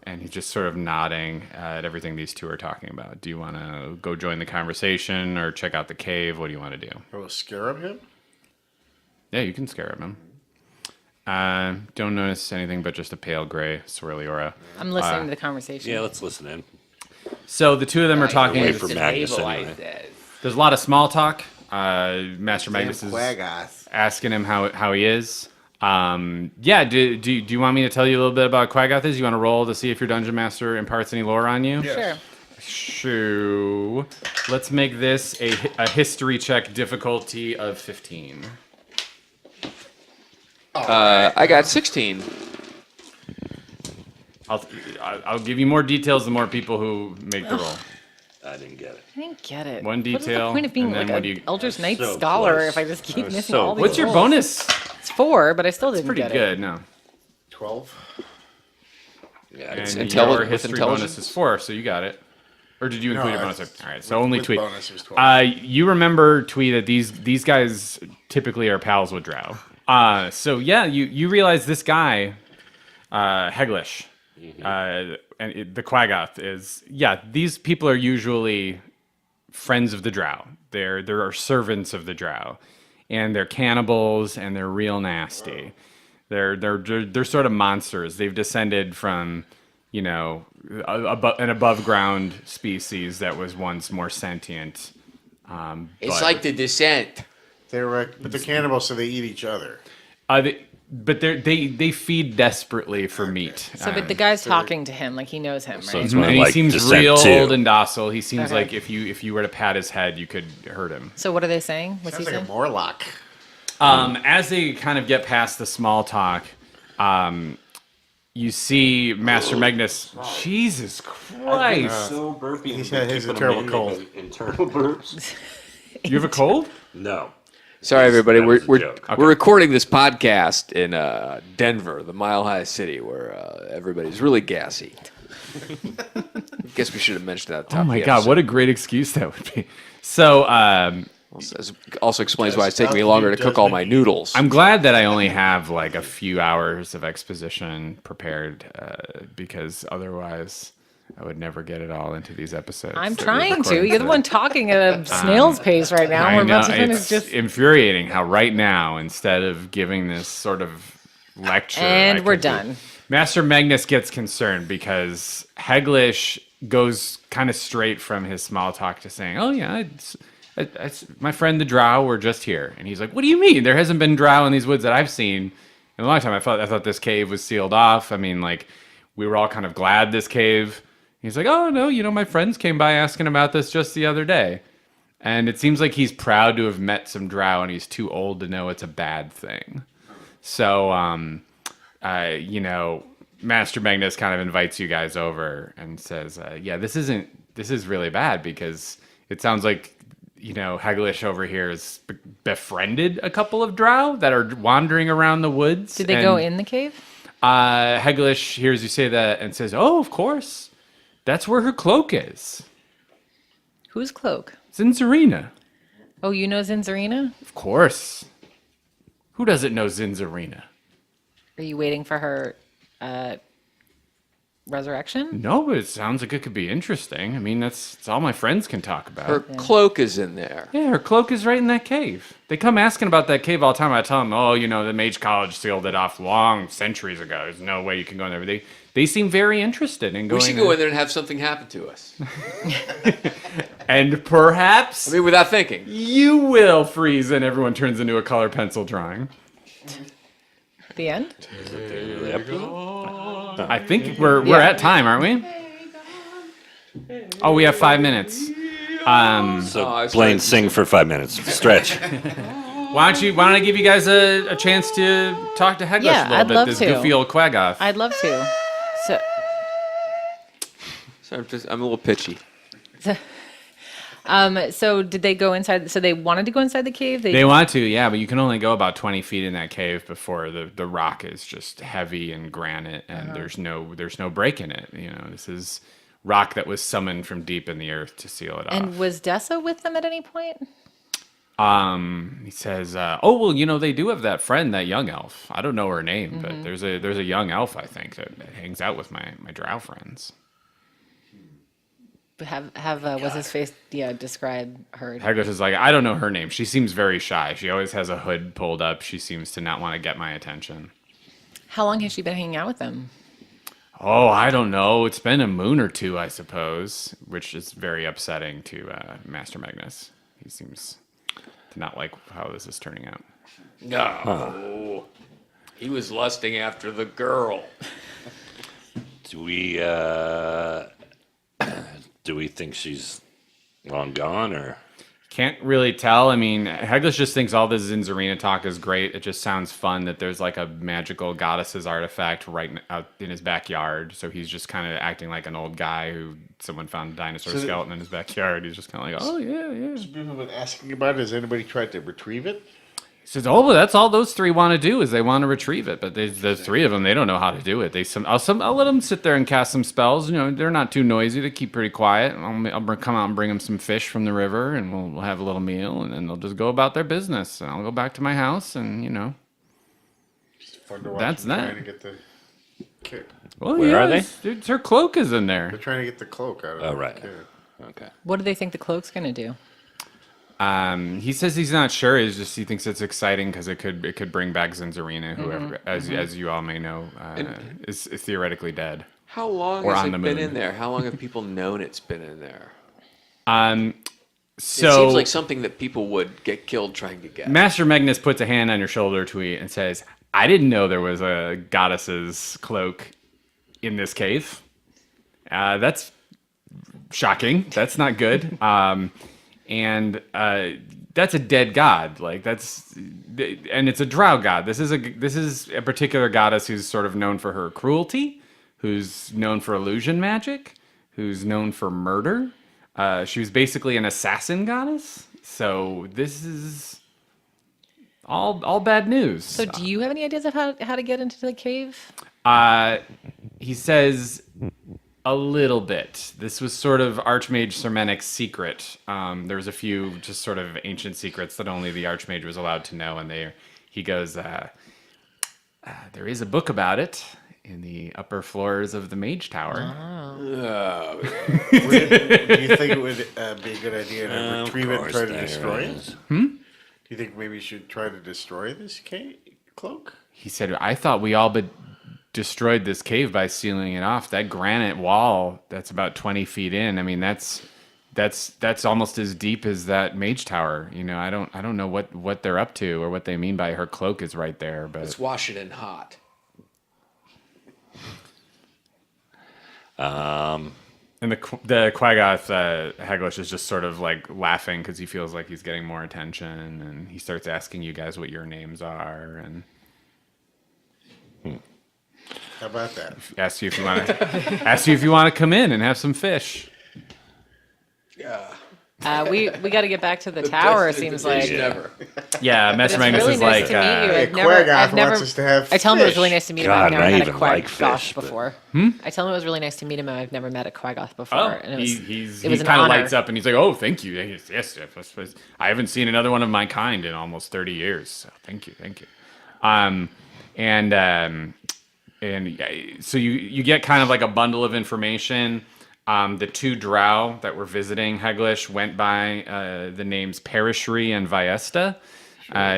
And he's just sort of nodding at everything these two are talking about. Do you want to go join the conversation or check out the cave? What do you want to do? I will scare him. Yeah, you can scare him. Don't notice anything but just a pale gray swirly aura. I'm listening to the conversation. Yeah, let's listen in. So the two of them are talking. Wait for Magnus anyway. There's a lot of small talk. Master Magnus is Quaggoth. asking him how he is. Yeah, do you want me to tell you a little bit about Quaggoth is? You want to roll to see if your dungeon master imparts any lore on you? Sure. Sure. Let's make this a history check difficulty of 15. I got 16. I'll give you more details the more people who make the roll. I didn't get it. I didn't get it. One What is the detail, point of being and then like what do an you- Eldritch Knight so scholar close. if I just keep was missing so all these What's your rolls? bonus? It's 4, but I still didn't Pretty get good, it. no. 12. Yeah, And it's Intelli- your with history intelligence? bonus is 4, so you got it. Or did you include No, a bonus? it's- All right, so only with Tweet. bonus, it was 12. You remember, Tweet, that these guys typically are pals with Drow. So yeah, you realize this guy, Heglish, the Quaggoth is, these people are usually friends of the Drow. They're servants of the Drow, and they're cannibals and they're real nasty. They're sort of monsters. They've descended from, an above ground species that was once more sentient. It's but- like the descent. But they're cannibals, so they eat each other. But they feed desperately for meat. So, but the guy's talking to him like he knows him, So right? it's And more he like seems Descent real 2. old and docile. He seems Okay. like if you were to pat his head, you could hurt him. So what are they saying? What's he Sounds like saying? a Morlock. As they kind of get past the small talk, you see Master Magnus. Jesus Christ! so burpy. He's had his a terrible cold. Internal burps. You have a cold? No. Sorry, everybody. That was a joke. We're recording this podcast in Denver, the Mile High City, where everybody's really gassy. Guess we should have mentioned that. At the top Oh of my the god, episode. what a great excuse that would be. So Also explains why it's taking me longer to cook all my noodles. I'm glad that I only have like a few hours of exposition prepared, because otherwise I would never get it all into these episodes. I'm that we're trying to. recording You're the today. one talking at a snail's pace right now. I We're know, about to finish it's just. infuriating how right now, instead of giving this sort of lecture, And I we're could be- done. Master Magnus gets concerned because Heglish goes kind of straight from his small talk to saying, "Oh yeah, my friend the Drow were just here," and he's like, "What do you mean? There hasn't been Drow in these woods that I've seen in a long time. I thought this cave was sealed off. I mean, like we were all kind of glad this cave." He's like, "Oh no, my friends came by asking about this just the other day." And it seems like he's proud to have met some Drow, and he's too old to know it's a bad thing. So, Master Magnus kind of invites you guys over and says, this is really bad because it sounds like, Heglish over here has befriended a couple of Drow that are wandering around the woods. Did they go in the cave? Heglish hears you say that and says, "Oh, of course. That's where her cloak is. Whose cloak? Zinzerena. Oh, you know Zinzerena? Of course. Who doesn't know Zinzerena? Are you waiting for her resurrection? No, but it sounds like it could be interesting. I mean, that's all my friends can talk about. Her cloak is in there. Yeah, her cloak is right in that cave. They come asking about that cave all the time. I tell them, the Mage College sealed it off centuries ago. There's no way you can go in there. But they seem very interested in going We should go in there and have something happen to us. And perhaps I mean, without thinking. you will freeze and everyone turns into a color pencil drawing. The end? I think we're at time, aren't we? Oh, we have 5 minutes. So I was Blaine, trying- sing for 5 minutes. Stretch. Why don't I give you guys a chance to talk to Heglish Yeah, a little I'd bit, love this to. goofy old Quaggoth. I'd love to. So, So I'm a little pitchy. so did they go inside? So they wanted to go inside the cave? They want to, yeah, but you can only go about 20 feet in that cave before the rock is just heavy and granite, and there's no break in it. This is rock that was summoned from deep in the earth to seal it off. And was Dessa with them at any point? He says, they do have that friend, that young elf. I don't know her name, but there's a young elf, I think, that hangs out with my Drow friends. Was his face? Yeah, describe her. Heglish is like, I don't know her name. She seems very shy. She always has a hood pulled up. She seems to not want to get my attention. How long has she been hanging out with him? Oh, I don't know. It's been a moon or two, I suppose, which is very upsetting to Master Magnus. He seems to not like how this is turning out. No. He was lusting after the girl. Do we think she's long gone, or? Can't really tell. I mean, Heglish just thinks all this Zinzerena talk is great. It just sounds fun that there's like a magical goddess's artifact right out in his backyard. So he's just kind of acting like an old guy who someone found a dinosaur skeleton in his backyard. He's just kind of like, oh, yeah. People have been asking about it. Has anybody tried to retrieve it? He says, oh, well, that's all those three want to do is they want to retrieve it. But the three of them, they don't know how to do it. I'll let them sit there and cast some spells. You know, they're not too noisy. They keep pretty quiet. I'll come out and bring them some fish from the river, and we'll have a little meal, and then they'll just go about their business. And I'll go back to my house, and, you know. It's fun to watch That's them that. trying to get the kid. Well, Where are they? Her cloak is in there. They're trying to get the cloak out of Oh, the right. kid. Okay. What do they think the cloak's going to do? He says he's not sure. He thinks it's exciting because it could bring back Zinzerena, who, as you all may know, is theoretically dead. How long Or has on it the been moon. in there? How long have people known it's been in there? So It seems like something that people would get killed trying to get. Master Magnus puts a hand on your shoulder, Tweet, and says, "I didn't know there was a goddess's cloak in this cave. That's shocking. That's not good." And that's a dead god. And it's a Drow god. This is a particular goddess who's sort of known for her cruelty, who's known for illusion magic, who's known for murder. She was basically an assassin goddess. So this is all bad news. So do you have any ideas of how to get into the cave? He says a little bit. This was sort of Archmage Sermenic's secret. There's a few just sort of ancient secrets that only the Archmage was allowed to know, and he goes, there is a book about it in the upper floors of the Mage Tower. Do you think it would be a good idea to retrieve it and try to destroy it? Do you think maybe you should try to destroy this cloak? He said, I thought we all but destroyed this cave by sealing it off. That granite wall that's about 20 feet in, I mean, that's almost as deep as that Mage Tower. You know, I don't know what they're up to or what they mean by her cloak is right there, but Let's wash it in hot. and the Quaggoth Heglish is just sort of like laughing because he feels like he's getting more attention, and he starts asking you guys what your names are, and How about that? asks you if you want to come in and have some fish. We got to get back to the tower. It seems like. Never. Yeah, Master It's Magnus really is nice like, to meet you. Hey, Quaggoth wants us to have I tell him it was fish. really nice to meet him. God, I've never I met a even like Quaggoth fish, but- before. I tell him it was really nice to meet him, and I've never met a Quaggoth before. oh, and it was, he it was an kind of honor. lights up and he's like, oh, thank you. Yes, I haven't seen another one of my kind in almost 30 years. So thank you. So you get kind of like a bundle of information. The two Drow that were visiting Heglish went by the names Perishery and Viesta.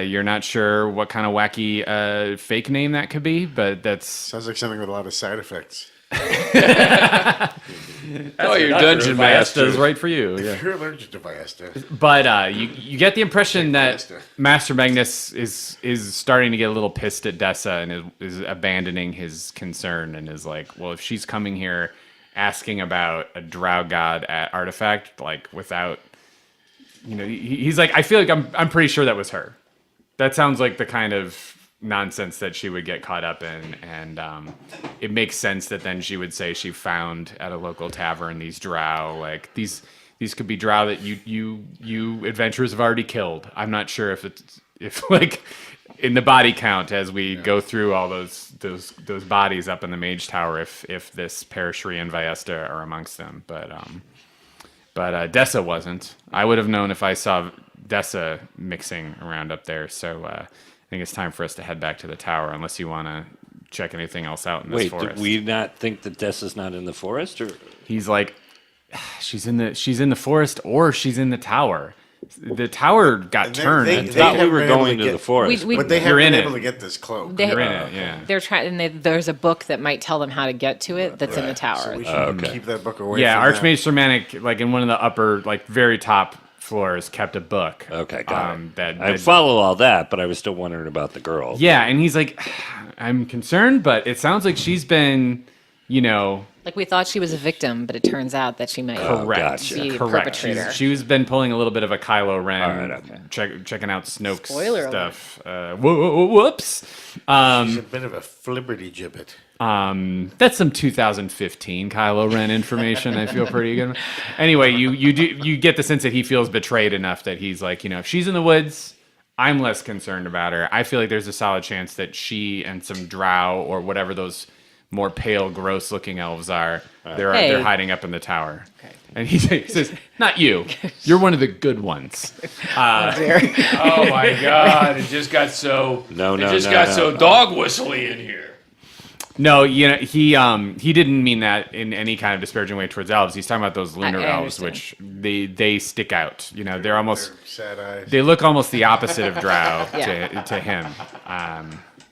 You're not sure what kind of wacky fake name that could be, but that's... Sounds like something with a lot of side effects. Oh, your dungeon master. is right for you. Yeah. If you're allergic to Viesta, But you get the impression that Viesta. Master Magnus is starting to get a little pissed at Dessa and is abandoning his concern and is like, well, if she's coming here asking about a Drow god artifact, like without, you know, he's like, I feel like I'm pretty sure that was her. That sounds like the kind of nonsense that she would get caught up in, and it makes sense that then she would say she found at a local tavern these Drow. Like these could be Drow that you adventurers have already killed. I'm not sure if like in the body count as we go through all those bodies up in the Mage Tower, if this Perishery and Viesta are amongst them, but Dessa wasn't. I would have known if I saw Dessa mixing around up there. So I think it's time for us to head back to the tower, unless you want to check anything else out in this Wait, forest. did we not think that Dessa's not in the forest? Or He's like, she's in the forest or she's in the tower. the tower got And turned. they I thought we haven't were been able going to get- the forest. We- But they You're haven't in been it. able to get this cloak. They, You're in it, yeah. They're trying, and there's a book that might tell them how to get to it. That's in the tower. So we should keep that book away Yeah, from them. Archmage Shermanic, like in one of the upper, like very top floors, kept a book. Okay, got it. That, I that- follow all that, but I was still wondering about the girl. Yeah, and he's like, I'm concerned, but it sounds like she's been, Like we thought she was a victim, but it turns out that she might correct. gotcha. be a Correct. perpetrator. She's been pulling a little bit of a Kylo Ren, All right, okay. checking out Snoke's Spoiler alert. stuff. Whoops. She's a bit of a flibberty gibbet. That's some 2015 Kylo Ren information. I feel pretty good. Anyway, you get the sense that he feels betrayed enough that he's like, if she's in the woods, I'm less concerned about her. I feel like there's a solid chance that she and some Drow or whatever those more pale, gross-looking elves are, they're hiding up in the tower. Okay. And he says, "Not you. You're one of the good ones." Oh my God! It just got so. No, It just got so dog whistly in here. No, he didn't mean that in any kind of disparaging way towards elves. He's talking about those lunar I elves, understand. which they stick out. They're almost Sad eyes. they look almost the opposite of Drow Yeah. to him.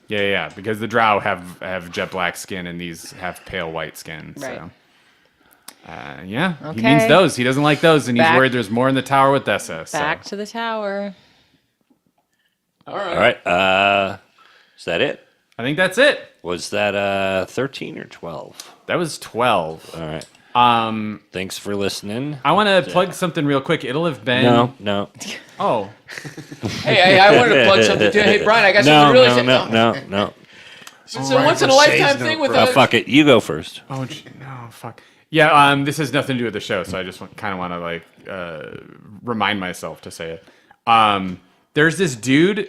Yeah, because the Drow have jet black skin and these have pale white skin. Right. So, he Okay. means those. He doesn't like those, and he's Back- worried there's more in the tower with Essa. So. Back to the tower. All right. All right. Is that it? I think that's it. Was that 13 or 12? That was 12. All right. Thanks for listening. I want to plug something real quick. It'll have been No. Oh, Hey, I wanted to plug something too. Hey, Brian, I got something to really say. No. It's a once in a lifetime thing with Oh, a. fuck it. You go first. no, fuck. Yeah, this has nothing to do with the show, so I just kind of want to remind myself to say it. There's this dude,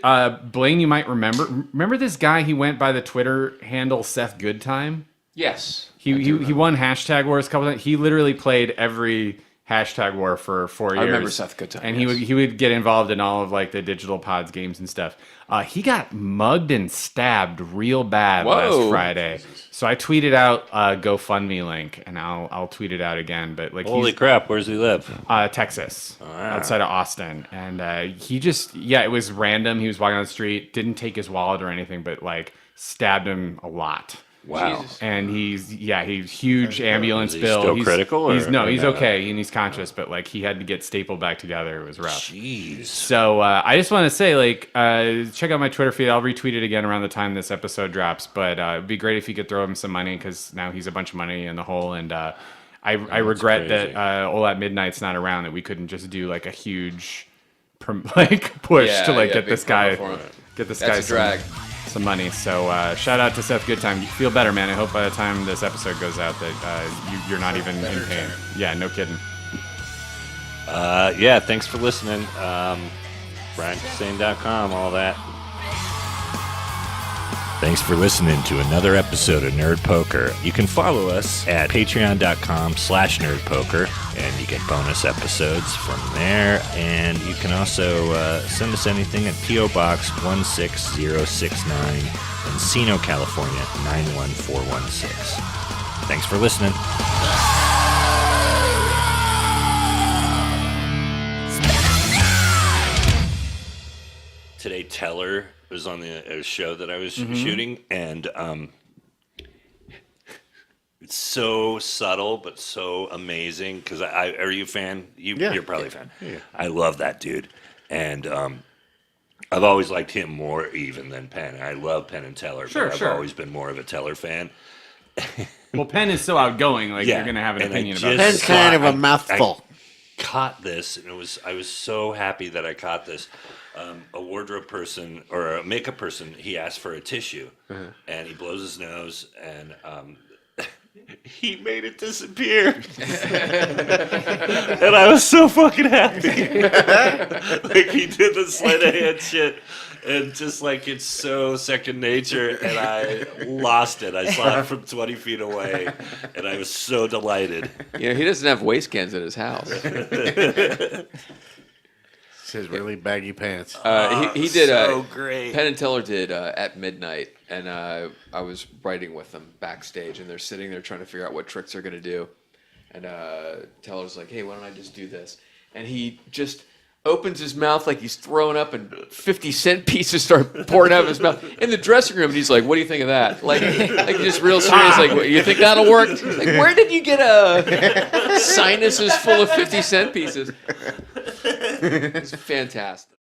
Blaine, you might remember. Remember this guy? He went by the Twitter handle Seth Goodtime. Yes. He won hashtag wars a couple times. He literally played every hashtag war for 4 years. I remember Seth Goodtime, and yes. he would get involved in all of like the digital pods games and stuff. He got mugged and stabbed real bad last Whoa. Friday. So I tweeted out a GoFundMe link, and I'll tweet it out again. But like, Holy crap. Where's he live? Texas, outside of Austin, and he just it was random. He was walking on the street, didn't take his wallet or anything, but like stabbed him a lot. Wow. Jesus. And he's huge ambulance Is he bill. still he's critical, or- He's or not? okay and he's conscious, but like he had to get stapled back together. It was rough. Jeez. So I just want to say, check out my Twitter feed. I'll retweet it again around the time this episode drops. But it'd be great if you could throw him some money because now he's a bunch of money in the hole. And I regret crazy. that All at Midnight's not around. That we couldn't just do like a huge push to get big this promo guy for him. get this That's guy a drag. some money. So shout out to Seth Goodtime. You feel better, man. I hope by the time this episode goes out that you're not even in pain. Yeah, no kidding. Thanks for listening. BrianPosehn.com, all that. Thanks for listening to another episode of Nerd Poker. You can follow us at patreon.com/nerdpoker, and you get bonus episodes from there. And you can also send us anything at P.O. Box 16069, Encino, California 91416. Thanks for listening. Today, Teller was on the show that I was shooting, and it's so subtle but so amazing. Because are you a fan? You're probably a fan. Yeah. I love that dude, and I've always liked him more even than Penn. I love Penn and Teller, but I've always been more of a Teller fan. Well, Penn is so outgoing. You're gonna have an and I opinion just about Penn's it. kind of a I mouthful. caught this, and I was so happy that I caught this. A wardrobe person or a makeup person, he asked for a tissue, and he blows his nose, and he made it disappear. And I was so fucking happy. Like, he did the sleight of hand shit, and just like it's so second nature, and I lost it. I saw it from 20 feet away, and I was so delighted. He doesn't have waist cans at his house. His really baggy pants. He did. So great. Penn and Teller did at midnight, and I was writing with them backstage, and they're sitting there trying to figure out what tricks they're gonna do. And Teller's like, "Hey, why don't I just do this?" And he just opens his mouth like he's throwing up, and 50-cent pieces start pouring out of his mouth in the dressing room. And he's like, "What do you think of that?" Like just real serious. Like, what, you think that'll work? Like, where did you get sinuses full of 50-cent pieces? It's fantastic.